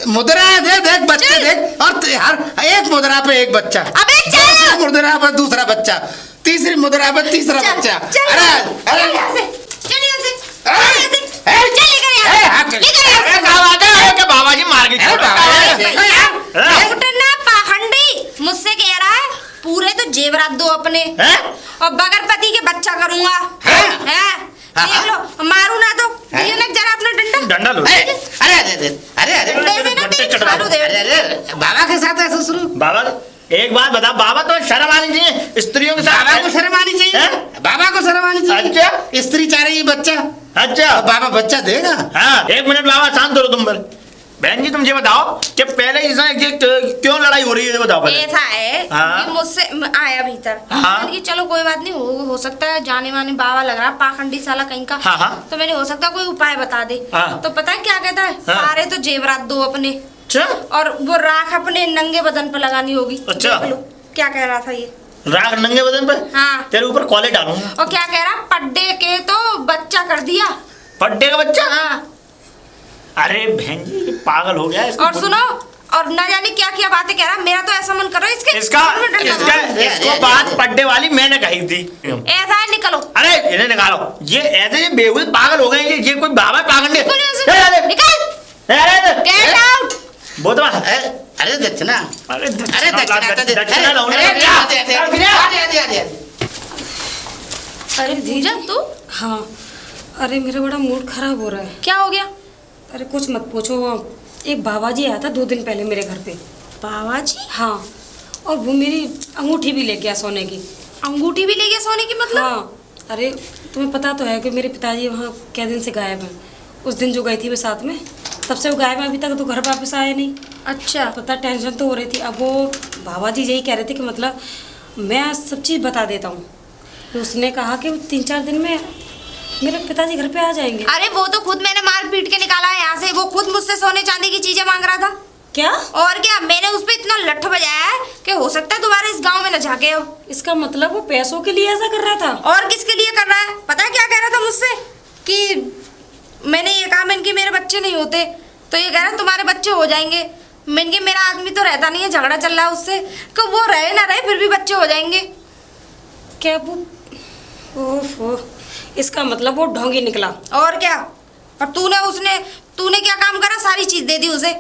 मुद्रा दे, देख बच्चे चल। देख, और हर एक मुद्रा पे एक बच्चा, अबे चल, दूसरी मुद्रा पर दूसरा बच्चा, तीसरी मुद्रा पर तीसरा चल, बच्चा। चल, अरे चल यहाँ से, चल यहाँ से, अरे, चल यहाँ से, ए, चल लेकर यहाँ ए, से, हाथ में। लेकर यहाँ से। अरे, क्या बात है? के बाबा जी मार के अरे बाबा, देखो यार। उठना पाखंडी, मुझसे कह रहा है पूरे तो जेवरात दो अपने, हैं? और बगैर पति के बच्चा करूंगा। हैं? हैं? हाँ, देख लो, मारू ना तो दियो ना जरा अपना डंडा। डंडा लो। अरे दे देना, तेरे खालू दे। अरे बाबा के साथ ऐसा शुरू। बाबा एक बात बता, बाबा तो शर्म आनी चाहिए स्त्रियों के साथ। बाबा को शर्म आनी चाहिए। हैं? बाबा को शर्म आनी चाहिए। अच्छा। स्त्री चाह रही है बच्चा, अच्छा और बाबा बच्चा देगा। हाँ, एक मिनट बाबा शांत हो तुम पर। बहन जी तुम ये बताओ कि पहले ये क्यों लड़ाई हो रही है, ये बताओ पहले। ऐसा है हाँ। कि मुझसे आया भीतर, हाँ। मैंने कि चलो कोई बात नहीं, हो सकता है जाने माने बाबा लग रहा, पाखंडी साला कहीं का। हाँ, हाँ। तो मैंने हो सकता है कोई उपाय बता दे। हाँ। तो पता है क्या कहता है, हाँ। सारे तो जेवरात दो अपने, अच्छा, और वो राख अपने नंगे बदन पर लगानी होगी। अच्छा। देख लो, क्या कह रहा था ये। राग नंगे बदन पे? हाँ। तेरे ऊपर कॉले डालूंगा। और क्या कह रहा, पड्डे के तो बच्चा कर दिया। पड्डे का बच्चा? हाँ। अरे बहन जी ये पागल हो गया है, इसको और सुनो, और न जाने क्या क्या बातें कह रहा, मेरा तो ऐसा मन कर रहा है इसके इसका सर में डंडा मारूं। इसको बात पड्डे वाली मैंने कही थी। ऐसा है, निकलो अरे इन्हें निकालो, ये ऐसे ये बेहुद पागल हो गए हैं, ये कोई बाबा पागल निकल यहाँ से, निकल, गेट आउट। बहुत बात। अरे दक्षिणा, अरे अरे दक्षिणा दे, दक्षिणा लो ना। अरे भूजा तू, हाँ, अरे मेरा बड़ा मूड खराब हो रहा है। क्या हो गया? अरे कुछ मत पूछो, वो एक बाबा जी आया था 2 दिन पहले मेरे घर पे। बाबा जी? हाँ, और वो मेरी अंगूठी भी ले गया सोने की। अंगूठी भी ले गया सोने की, मतलब? हाँ, अरे तुम्हें पता तो है कि मेरे पिताजी वहाँ क्या दिन से गायब हैं। उस दिन जो गई थी मैं साथ में, तब से वो गायब है, अभी तक तो घर वापस आए नहीं। अच्छा। पता टेंशन तो हो रही थी। अब वो बाबा जी यही कह रहे थे कि मतलब मैं सब चीज़ बता देता हूँ। तो उसने कहा कि 3-4 दिन में मेरे पिताजी घर पे आ जाएंगे? अरे वो तो खुद मैंने मार पीट के निकाला है यहाँ से, वो खुद मुझसे सोने चांदी की चीजें मांग रहा था। क्या? और क्या, मैंने उस पर इतना लठ बजाया है कि हो सकता है दोबारा इस गांव में न झाके हो। इसका मतलब वो पैसों के लिए ऐसा कर रहा था? और किसके लिए कर रहा है? पता है क्या कह रहा था मुझसे? कि मैंने ये कहा मैंने कि मेरे बच्चे नहीं होते, तो ये कह रहा है तुम्हारे बच्चे हो जाएंगे। मैंने कि मेरा आदमी तो रहता नहीं है, झगड़ा चल रहा है उससे, कि वो रहे ना रहे फिर भी बच्चे हो जाएंगे। क्या वो? ओफो, इसका मतलब वो ढोंगी निकला। और क्या, और तूने क्या काम करा? सारी चीज दे दी उसे,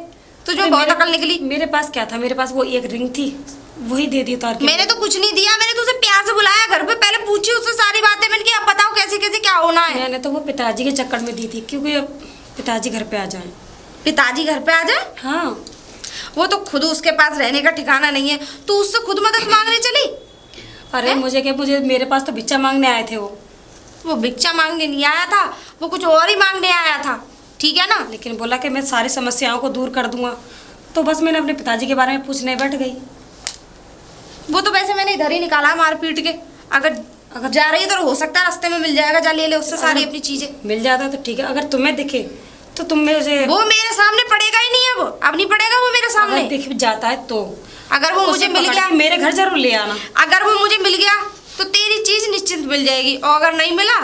तुझमें बहुत अकल निकली। मेरे पास क्या था? मेरे पास वो एक रिंग थी, वही दे दी उतार के। मैंने तो कुछ नहीं दिया, मैंने तो उसे प्यार से बुलाया घर पे, पहले पूछी उससे सारी बातें, मैंने कि अब बताओ कैसे कैसे क्या होना है। मैंने तो वो पिताजी के चक्कर में दी थी, क्योंकि अब पिताजी घर पे आ जाए। पिताजी घर पे आ जाए? हाँ। वो तो खुद उसके पास रहने का ठिकाना नहीं है, तू उससे खुद मदद मांगने चली? अरे मुझे मेरे पास तो भिक्षा मांगने आए थे वो भिक्षा मांगने नहीं आया था, वो कुछ और ही मांगने आया था, ठीक है ना? लेकिन बोला कि मैं सारी समस्याओं को दूर कर दूंगा, तो बस मैंने अपने पिताजी के बारे में पूछने बैठ गई। वो तो वैसे मैंने इधर ही निकाला मार पीट के, अगर जा रही है तो हो सकता है रास्ते में मिल जाएगा, जा ले उससे सारी अपनी चीजें। मिल जाता तो ठीक है, अगर तुम्हें दिखे तो तुम मुझे। वो मेरे सामने पड़ेगा ही नहीं है, वो अब नहीं पड़ेगा वो मेरे सामने। दिख जाता है तो अगर वो मुझे मिल गया, मेरे घर जरूर ले आना। अगर वो मुझे मिल गया तो तेरी चीज निश्चिंत मिल जाएगी, और अगर नहीं मिला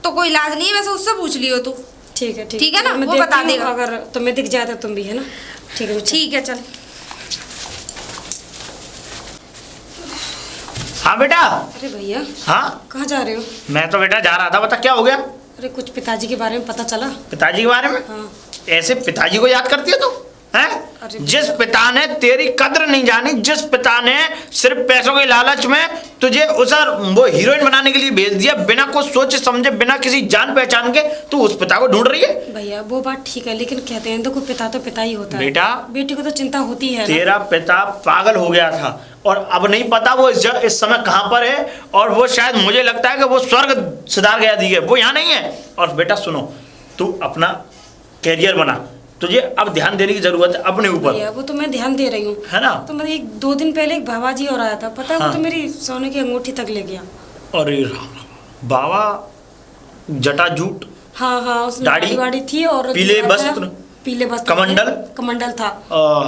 तो कोई इलाज नहीं है, वैसे उससे पूछ लियो तू। ठीक है ठीक है ना, वो बता देगा। अगर तुम्हें दिख जाए तो तुम भी, है ना? ठीक है ठीक है, चल। हाँ बेटा। अरे भैया, हाँ कहाँ जा रहे हो? मैं तो बेटा जा रहा था, बता क्या हो गया? अरे कुछ पिताजी के बारे में पता चला। पिताजी के बारे में? हाँ। ऐसे पिताजी को याद करती है तू? हैं? जिस पिता ने तेरी कद्र नहीं जानी, जिस पिता ने सिर्फ पैसों के लालच में तुझे उस वो हीरोइन बनाने के लिए भेज दिया, बिना कुछ सोचे समझे, बिना किसी जान पहचान के, तू उस पिता को ढूंढ रही है? भैया वो बात ठीक है, लेकिन कहते हैं देखो पिता तो पिता ही होता है बेटा। बेटी को तो चिंता होती है ना। तेरा पिता पागल हो गया था और अब नहीं पता वो इस समय कहाँ पर है, और वो शायद मुझे लगता है कि वो स्वर्ग सिधार गया दी है, वो यहाँ नहीं है। और बेटा सुनो, तू अपना कैरियर बना, तुझे अब ध्यान देने की जरूरत है अपने ऊपर। वो तो मैं ध्यान दे रही हूँ, है ना? तो मैं 2 दिन पहले एक बाबा जी और आया था, पता है? हाँ। वो तो मेरी सोने की अंगूठी तक ले गया। अरे बाबा जटाजूट, हाँ हाँ, उसमें दाढ़ी वाड़ी थी और पीले वस्त्र, पीले वस्त्र, कमंडल था।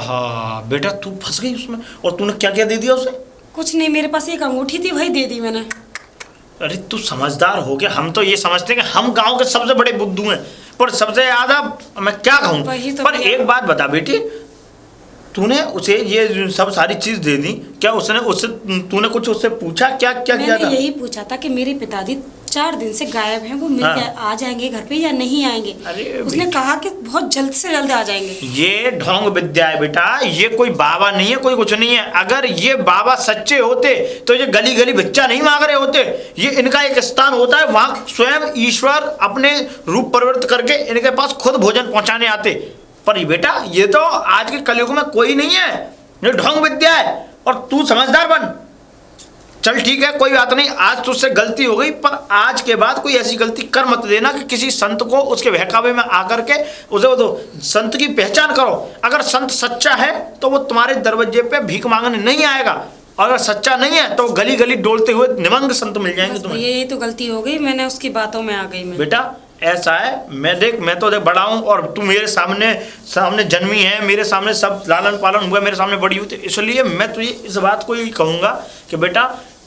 हाँ बेटा तू फंस गई उसमें। और तूने क्या क्या दे दिया उसे? कुछ नहीं, मेरे पास एक अंगूठी थी, वही दे दी मैंने। अरे तू समझदार हो गया। हम तो ये समझते हैं कि हम गांव के सबसे बड़े बुद्धू हैं, पर सबसे ज्यादा मैं क्या कहूँ। तो पर एक बात बता बेटी, तूने उसे ये सब सारी चीज दे दी, क्या उससे तूने कुछ उससे पूछा? क्या क्या किया था? यही पूछा था कि मेरे पिताजी 4 दिन से गायब हैं, वो मिल आ जाएंगे घर पे या नहीं आएंगे? उसने कहा कि बहुत जल्द से जल्द आ जाएंगे। ये ढोंग विद्या है बेटा, ये कोई बाबा नहीं है, कोई कुछ नहीं है। अगर ये बाबा सच्चे होते तो ये गली गली भिक्षा नहीं मांग रहे होते। ये इनका एक स्थान होता है, वहां स्वयं ईश्वर अपने रूप परिवर्तित करके इनके पास खुद भोजन पहुंचाने आते। पर ये बेटा, ये तो आज के कलयुग में कोई नहीं है, ये ढोंग विद्या है। और तू समझदार बन। चल ठीक है, कोई बात नहीं, आज तुझसे गलती हो गई, पर आज के बाद कोई ऐसी गलती कर मत देना कि किसी संत को उसके बहकावे में आकर के उसे तो संत की पहचान करो। अगर संत सच्चा है तो वो तुम्हारे दरवाजे पे भीख मांगने नहीं आएगा, और अगर सच्चा नहीं है तो गली गली डोलते हुए निमंग संत मिल जाएंगे तुम्हें। ये तो गलती हो गई, मैंने उसकी बातों में आ गई। मैं बेटा ऐसा है, मैं तो बड़ा हूँ और तू मेरे सामने जन्मी है, मेरे सामने सब लालन पालन हुआ, मेरे सामने बड़ी हुई, इसलिए मैं तुझे इस बात को ही कहूँगा कि बेटा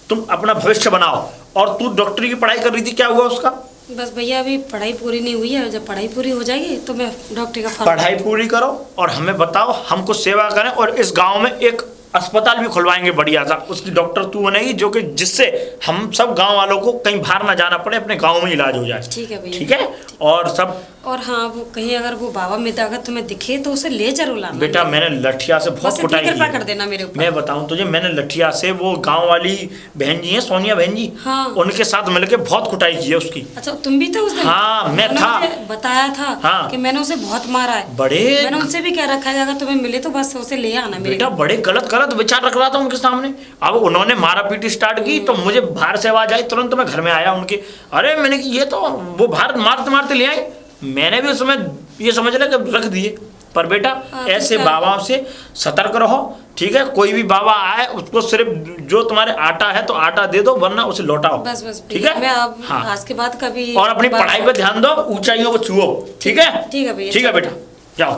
तुम अपना भविष्य बनाओ। और तू डॉक्टरी की पढ़ाई कर रही थी, क्या हुआ उसका? बस भैया अभी पढ़ाई पूरी नहीं हुई है, जब पढ़ाई पूरी हो जाएगी तो मैं डॉक्टरी का फॉर्म। पढ़ाई पूरी करो और हमें बताओ, हमको सेवा करें, और इस गांव में एक अस्पताल भी खुलवाएंगे बढ़िया सा, उसकी डॉक्टर तू बनेगी, जो कि जिससे हम सब गांव वालों को कहीं बाहर ना जाना पड़े, अपने गांव में इलाज हो जाए। ठीक है भैया, ठीक है? और सब और हाँ, वो कहीं अगर वो बाबा मित्र अगर तुम्हें दिखे तो उसे ले जरूर लाना। बेटा मैंने लठिया से बहुत कुटाई की कृपा कर देना मेरे ऊपर। मैं बताऊं तुझे, मैंने लठिया से वो गांव वाली बहन जी हैं, सोनिया बहन जी, हाँ। उनके साथ मिलकर बहुत कुटाई की है उसकी। अच्छा तुम भी थे उस दिन? हाँ मैं था। बताया था हाँ। कि मैंने उसे बहुत मारा है। बड़े मैंने उनसे भी कह रखा है अगर तुम्हें मिले तो बस उसे ले आना मेरे। बेटा बड़े गलत विचार रख रहा था उनके सामने। अब उन्होंने मारा पीटी स्टार्ट की तो मुझे बाहर से आवाज आई, तुरंत मैं घर में आया उनके। अरे मैंने कि ये तो वो बाहर मारते मारते ले आई। मैंने भी उस समय ये समझ लिया कि रख दिए। पर बेटा ऐसे बाबाओं से सतर्क रहो, ठीक है, कोई भी बाबा आए उसको सिर्फ जो तुम्हारे आटा है तो आटा दे दो, वरना उसे लौटाओ। बस बस ठीक है, मैं अब हाँ। आज के बाद कभी और अपनी पढ़ाई पे ध्यान दो, ऊंचाइयों को छुओ। ठीक है, ठीक है भैया, ठीक है बेटा, जाओ।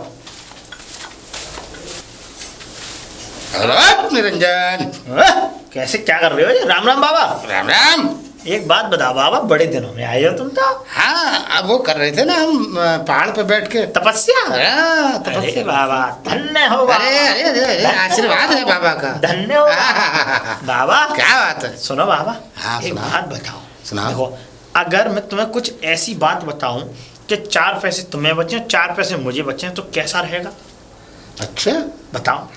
अरे निरंजन, कैसे क्या कर रहे हो ये? राम राम बाबा। राम राम। एक बात बताओ बाबा, बड़े दिनों में आए हो तुम तो। हाँ, अब वो कर रहे थे ना हम पहाड़ पे बैठ के तपस्या। हाँ, अरे तपस्या। बाबा धन्य हो बाबा। अरे अरे अरे अरे, आशीर्वाद है बाबा का। धन्य हो बाबा। क्या बात है? सुनो बाबा, हाँ, एक सुनाओ। बात बताओ। सुनाओ। देखो, अगर मैं तुम्हें कुछ ऐसी बात बताऊं कि 4 पैसे तुम्हें बचे, 4 पैसे मुझे बचे, तो कैसा रहेगा? अच्छा, बताओ।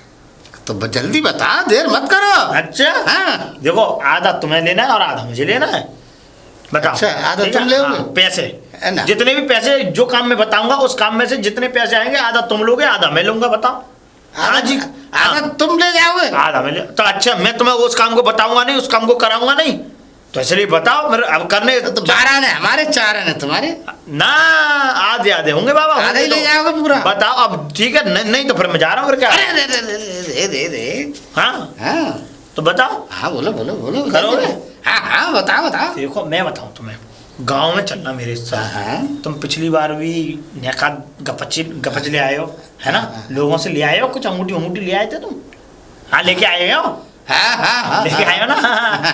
तो जल्दी बता, देर मत करो। अच्छा, हाँ। देखो, आधा तुम्हें लेना है और आधा मुझे लेना है। बताओ। अच्छा, आधा ठीक है? तुम लोगे? हाँ, पैसे है ना? जितने भी पैसे जो काम में बताऊंगा उस काम में से जितने पैसे आएंगे, आधा तुम लोगे, आधा मैं लूंगा। बताओ। आधा जी, आधा तुम ले जाओगे? आधा मैं ले। तो अच्छा, मैं तुम्हें उस काम को बताऊंगा नहीं, उस काम को कराऊंगा नहीं, तो इसलिए बताओ। मेरे अब करने तो 12 ने हमारे, 4 ने तुम्हारे। ना, आधे आधे होंगे बाबा। आधा ही होंगे ले तो। जाओगे पूरा? बताओ अब। ठीक है, नहीं तो फिर मैं जा रहा हूँ। फिर क्या? अरे दे दे दे दे दे दे। हाँ, हाँ तो बताओ। हाँ, बोलो बोलो बोलो। करोगे? हाँ हाँ, बताओ बताओ। देखो, मैं बताऊँ तुम्हें, गांव में चलना मेरे साथ। हाँ। तुम पिछली बार भी नेका गपच ले आए हो, है ना? लोगों से ले आए हो, कुछ अंगूठी अंगूठी ले आए थे तुम। हाँ, लेके आए हो। हाँ हाँ हाँ, लेके आए हो ना?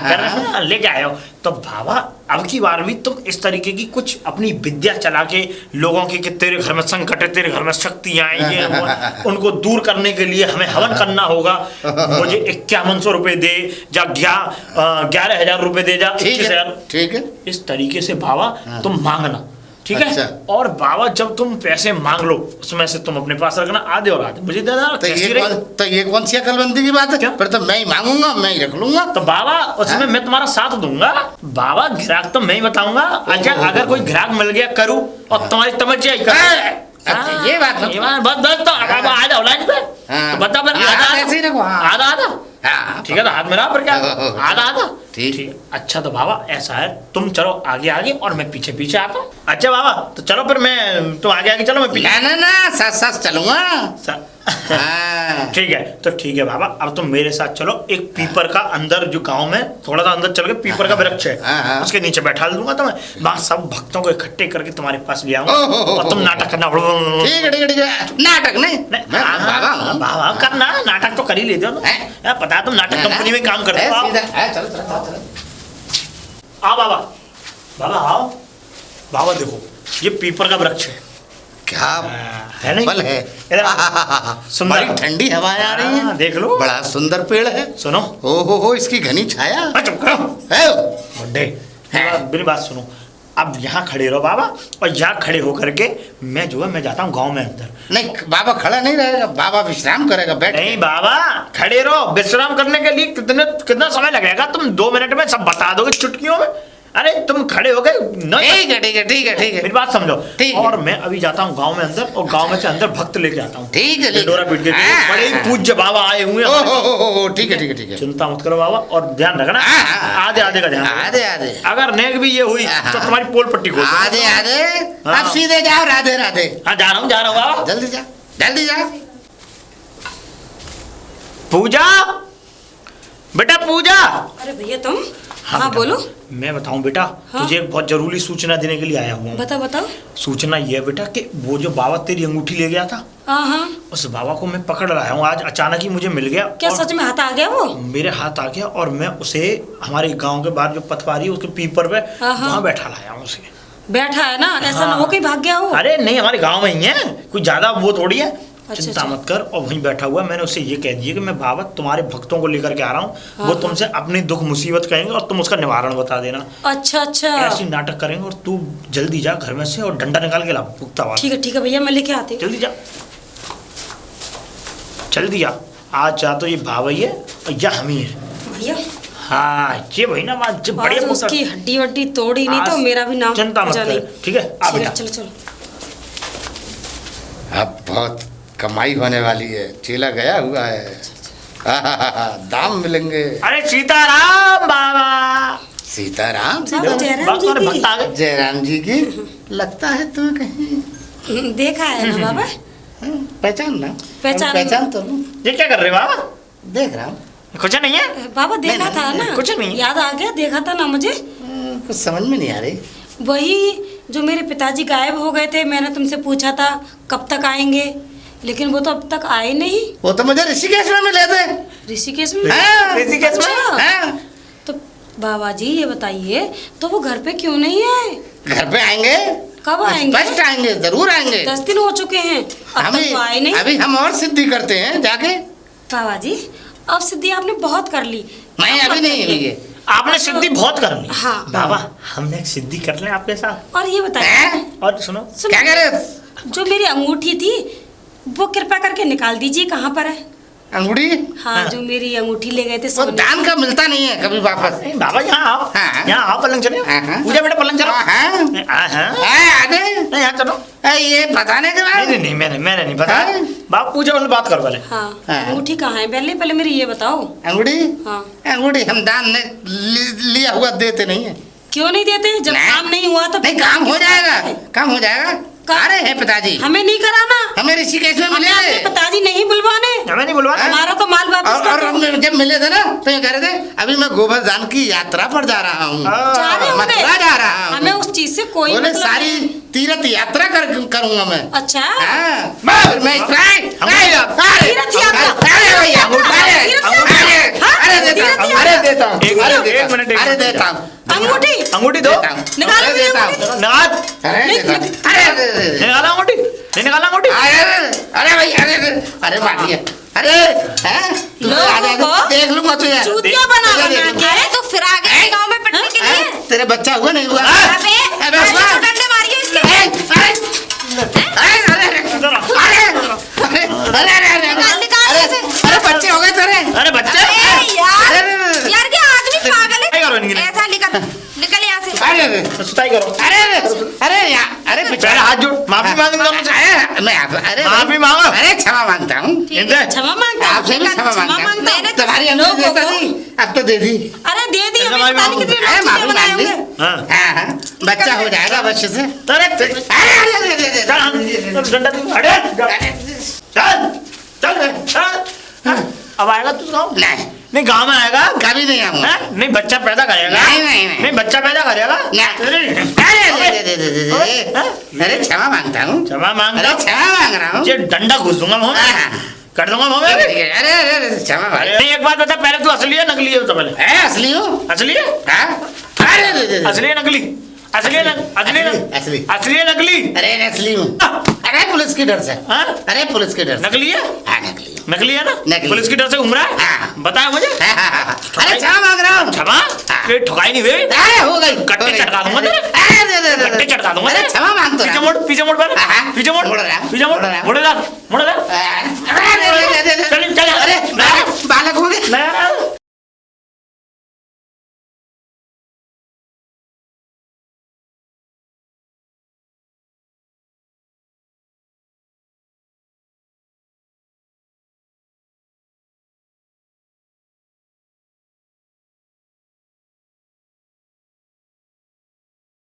कर रहे हो ना? लेके आए हो। तो बाबा, अब की बार भी तुम इस तरीके की कुछ अपनी विद्या चला के लोगों की कि तेरे घर में संकट है, तेरे घर में शक्तियां आई हैं, उनको दूर करने के लिए हमें हवन करना होगा। मुझे 5100 रुपये दे, या 11,000 रुपये दे, जा ठीक 21,000। है ठीक है। इस तरीके से बाबा तुम मांगना। ठीक है? अच्छा। और बाबा, जब तुम पैसे मांग लो उसमें से तुम अपने पास रखना, आधे और आधे मुझे दे देना। तो ये कौन सी अकलमंदी की बात है? क्या? फिर तो मैं ही मांगूंगा, मैं ही रख लूंगा। तो बाबा, उसमें मैं तुम्हारा साथ दूंगा। बाबा, ग्राहक तो मैं ही बताऊंगा। अच्छा, अगर कोई ग्राहक मिल गया करूँ, और तुम्हारी तमज्जा ही अच्छा, ये बात मत- बस बस। तो अब आ जाओ लाइन पे। हाँ। तो बता, फिर ये आधा हाथ ऐसे ही रखो, हाँ। आधा आधा। हाँ, ठीक है, तो हाथ में रहा, फिर क्या? आधा आधा। ठीक। अच्छा, तो बाबा ऐसा है, तुम चलो आगे आगे और मैं पीछे पीछे आता हूँ। अच्छा बाबा, तो चलो फिर मैं, तुम आगे आगे चलो, मैं पीछे। ना ना ना, साथ साथ चलूंगा। हाँ। ठीक है, तो ठीक है बाबा, अब तुम मेरे साथ चलो। एक पीपर का अंदर, जो गांव में थोड़ा सा अंदर चल के पीपर का वृक्ष है, हाँ। उसके नीचे बैठा दूंगा तुम्हें। वहां सब भक्तों को इकट्ठे करके तुम्हारे पास ले आऊंगा, और तुम नाटक करना। ठीक है ठीक है ठीक है। नाटक नहीं, मैं बाबा हूँ। बाबा करना, नाटक तो कर ही लेते हो तुम। हैं? यार, पता है तुम नाटक कंपनी में काम करते हो। आओ। सीधा, चलो चलो चलो। आओ बाबा, बाबा आओ। बाबा देखो, ये पीपर का वृक्ष है। क्या है नहीं? बल है। इधर सुंदर। बड़ी ठंडी हवाएं आ रही हाँ, हैं। देख लो। बड़ा सुंदर पेड़ है। सुनो। हो, इसकी घनी छाया चुप करो है। बुड्ढे। मेरी बात सुनो। अब यहाँ खड़े रहो बाबा, और यहाँ खड़े होकर के मैं जो है, मैं जाता हूँ गांव में अंदर। नहीं, बाबा खड़ा नहीं रहेगा, बाबा विश्राम करेगा बैठ के। नहीं बाबा, खड़े रहो। विश्राम करने के लिए कितना समय लगेगा? तुम 2 मिनट में सब बता दोगे चुटकियों में। अरे तुम खड़े हो गए। ठीक है ठीक है ठीक है ठीक है। मेरी बात समझो। ठीक है। और मैं अभी जाता हूँ गांव में अंदर, और गांव में से अंदर भक्त लेके आता हूँ। ठीक है, ठीक है। डोरा पीट के। हाँ। बड़े ही पूज्य बाबा आए हुए हैं। ओ, ठीक है ठीक है ठीक है। चिंता मत करो बाबा, और ध्यान रखना, हाँ। आधे आधे का ध्यान रखना। आधे आधे। अगर नेक भी ये हुई तो तुम्हारी पोल पट्टी खोल दूंगा। आधे आधे। हाँ। अब सीधे जाओ, राधे राधे। हाँ, जा रहा हूँ बाबा। जल्दी जा, जल्दी जा। पूजा, बेटा पूजा। अरे भैया तुम। हाँ बेटा, बोलो। मैं बताऊं बेटा, हाँ? तुझे एक बहुत जरूरी सूचना देने के लिए आया हुआ हूँ। बताओ। सूचना ये है बेटा कि वो जो बाबा तेरी अंगूठी ले गया था, हाँ। उस बाबा को मैं पकड़ लाया हूँ। आज अचानक ही मुझे मिल गया। क्या और सच में हाथ आ गया वो? मेरे हाथ आ गया, और मैं उसे हमारे गांव के बाहर जो पथवारी है उसके पीपर पे हाँ। वहाँ बैठा लाया हूँ उसे। बैठा है ना, ऐसा हाँ। ना हो कि भाग गया हो। अरे नहीं, हमारे गांव में ही है, कोई ज्यादा वो थोड़ी है। अच्छा, चिंता अच्छा। मत कर। और वहीं बैठा हुआ है। मैंने उससे ये कह दिया कि मैं बाबा तुम्हारे भक्तों को लेकर के आ रहा हूँ। वो तुमसे अपनी दुख मुसीबत कहेंगे और तुम उसका निवारण बता देना। अच्छा अच्छा। ऐसी नाटक करेंगे, और तू जल्दी जा घर में से और डंडा निकाल के ला, पुख्ता वाला। ठीक है भैया, मैं लेके आती हूँ। जल्दी जा, जल्दी जा। आज जा तो ये बाबा ही है, और या हम ही है। भैया हाँ, ये वही ना बात, जो बढ़िया आज उसकी हड्डी वड्डी तोड़ी नहीं तो आज मेरा भी नाम चिंता मत जाने। कर। ठीक है, आ बेटा। चलो। अब बहुत कमाई होने वाली है। चेला गया हुआ है। दाम मिलेंगे। अरे सीताराम बाबा। सीताराम बाबा सीताराम। जयराम जी भक्त आ गए। जयराम जी की लगता है तुम्हें कहीं देखा है ना बाबा? पहचान ना? पहचान। पहचान तो लूं। ये क्या कर रहे हो बाबा? देख रहा हूँ। कुछ नहीं है बाबा देखा नहीं, था नहीं, ना, कुछ नहीं। याद आ गया, देखा था ना मुझे। कुछ समझ में नहीं आ रही। वही जो मेरे पिताजी गायब हो गए थे, मैंने तुमसे पूछा था कब तक आएंगे, लेकिन वो तो अब तक आए नहीं। वो तो मुझे ऋषिकेश में मिले थे। ऋषिकेश में? हाँ, ऋषिकेश में? अच्छा। हाँ। तो बाबा जी ये बताइए, तो वो घर पे क्यों नहीं आए? घर पे आएंगे। कब आएंगे? स्पष्ट आएंगे, जरूर आएंगे। 10 दिन हो चुके हैं, अब तक तो आए नहीं। अभी हम और सिद्धि करते हैं जाके। बाबा जी अब सिद्धि आपने बहुत कर ली। नहीं, अब अभी मत नहीं हुई करिए। है। आपने सिद्धि बहुत करनी। हाँ। बाबा हमने एक सिद्धि कर ले आपके साथ। और ये बताइए, हैं? और सुनो, क्या कह रहे? जो मेरी अंगूठी थी वो कृपा करके निकाल दीजिए, कहाँ पर है? अंगूठी? हाँ, जो मेरी अंगूठी ले गए थे वो सोने दान का मिलता नहीं है कभी वापस। नहीं, बाबा यहाँ आओ। हाँ। यहाँ आओ, पलंग चले। हाँ, हाँ। पूजा बेटा पलंग चलो। हाँ, हाँ। आधे नहीं यहाँ चलो। ये बताने के बाद नहीं मैंने नहीं बताया। हाँ? बाप पूजा वाली बात करो पहले। हाँ, हाँ। अंगूठी कहाँ है? पहले पहले मेरी ये बताओ। अंगूठी? हाँ। अंगूठी हम दान ने लिया हुआ देते नहीं है। क्यों नहीं देते? जब नहीं। काम नहीं हुआ तो नहीं, फिर काम हो किस जाएगा, बात है? काम हो जाएगा। आ रहे हैं पिताजी, हमें नहीं कराना। हमें ऋषिकेश में मिले हमें अपने पिताजी नहीं बुलवाने। हमें नहीं बुलवाना। हमारा तो माल वापस और कर दो। हम जब मिले थे ना तो ये कह रहे थे अभी मैं गोवर्धन की यात्रा पर जा रहा हूँ, जा रहे होंगे। मथुरा जा रहा हूँ। हमें उस चीज से कोई बोले मतलब सारी नहीं। तीर्थ यात्रा करूंगा मैं। अच्छा, हाँ, फिर मैं तीर्थ यात्रा? अरे देता हूँ, अरे देता हूँ, एक मिनट, अरे देता हूँ, अंगूठी अंगूठी दो। देता हूँ, निकालो अरे मेरी देता हूँ, अंगूठी। निकाल। अरे देता हूँ, अरे निकाला अंगूठी। नहीं निकाला अंगूठी। अरे भाई, अरे मानिए, अरे हैं? तू लोगों आ जा, को देख लूंगा तुझे। चूतिया बना बना के। अरे तो फिर आ गए गांव में पिटने के लिए। तेरे बच्चा हुआ नहीं हुआ? अबे अबे अरे हुआ? तो डंडे मारिए इसके। अरे बच्चे हो गए तेरे। अरे बच्चे। अरे यार, अरे, यार क्या आदमी पागल क्या करो इनके है? लिए? ऐसा निकल यहाँ से। अरे सुताई करो। अरे यार, अरे पहले हाथ जोड़, माफी मांग दोनों से। अरे माफी मांगो। अरे क्षमा मांगता हूँ, ठीक है, क्षमा मांगता हूँ। आपसे भी क्षमा मांगता हूँ। मैंने तुम्हारी अंगूठी देता थी, अब तो दे दी। अरे दे दी, ऐसा हमें पता नहीं मांगो। कितने अरे लोग माफी चूतिया बनाए मांग ली। होंगे। हाँ। हाँ, बच्चा हो जाएगा अवश्य से। चल डंडा तू हटे। चल। अब आएगा तू गाँव? नहीं, नहीं गाँव में आएगा। कभी नहीं आऊंगा। हैं? नहीं बच्चा पैदा करेगा। नहीं। बच्चा पैदा करेगा। अरे क्षमा मांगता हूँ, क्षमा मांग अरे क्षमा मांग रहा हूँ। ये डंडा घुस दूंगा मुंह में। हाँ। कर दूंगा मुंह में। अरे क्षमा मांग। नहीं एक बात बता, पहले तू असली है नकली है? तो पहले असली हूँ। असली है। हाँ? अरे असली है नकली? असली है असली असली। असली है नकली? अरे नकली हूँ। अरे पुलिस की डर से। हाँ? अरे पुलिस की डर से। नकली है? हाँ, नकली हूँ। नकली है ना? नकली। पुलिस की डर से घूम रहा है? हाँ। बताया मुझे। अरे क्षमा मांग रहा हूँ। क्षमा? हाँ। ये ठुकाई नहीं हुई? अरे हो गई, कट्टे हो गई। चटका दूंगा तेरे। अरे कट्टे चटका दूंगा अरे तेरे। क्षमा मांग तो पीछे रहा मुड़, पीछे मुड़ पहले। हाँ। पीछे मुड़, मुड़ रहा। पीछे मुड़, मुड़ रहा। मुड़ जा, मुड़ जा। अरे चल, चल। बालक हो गए। मैं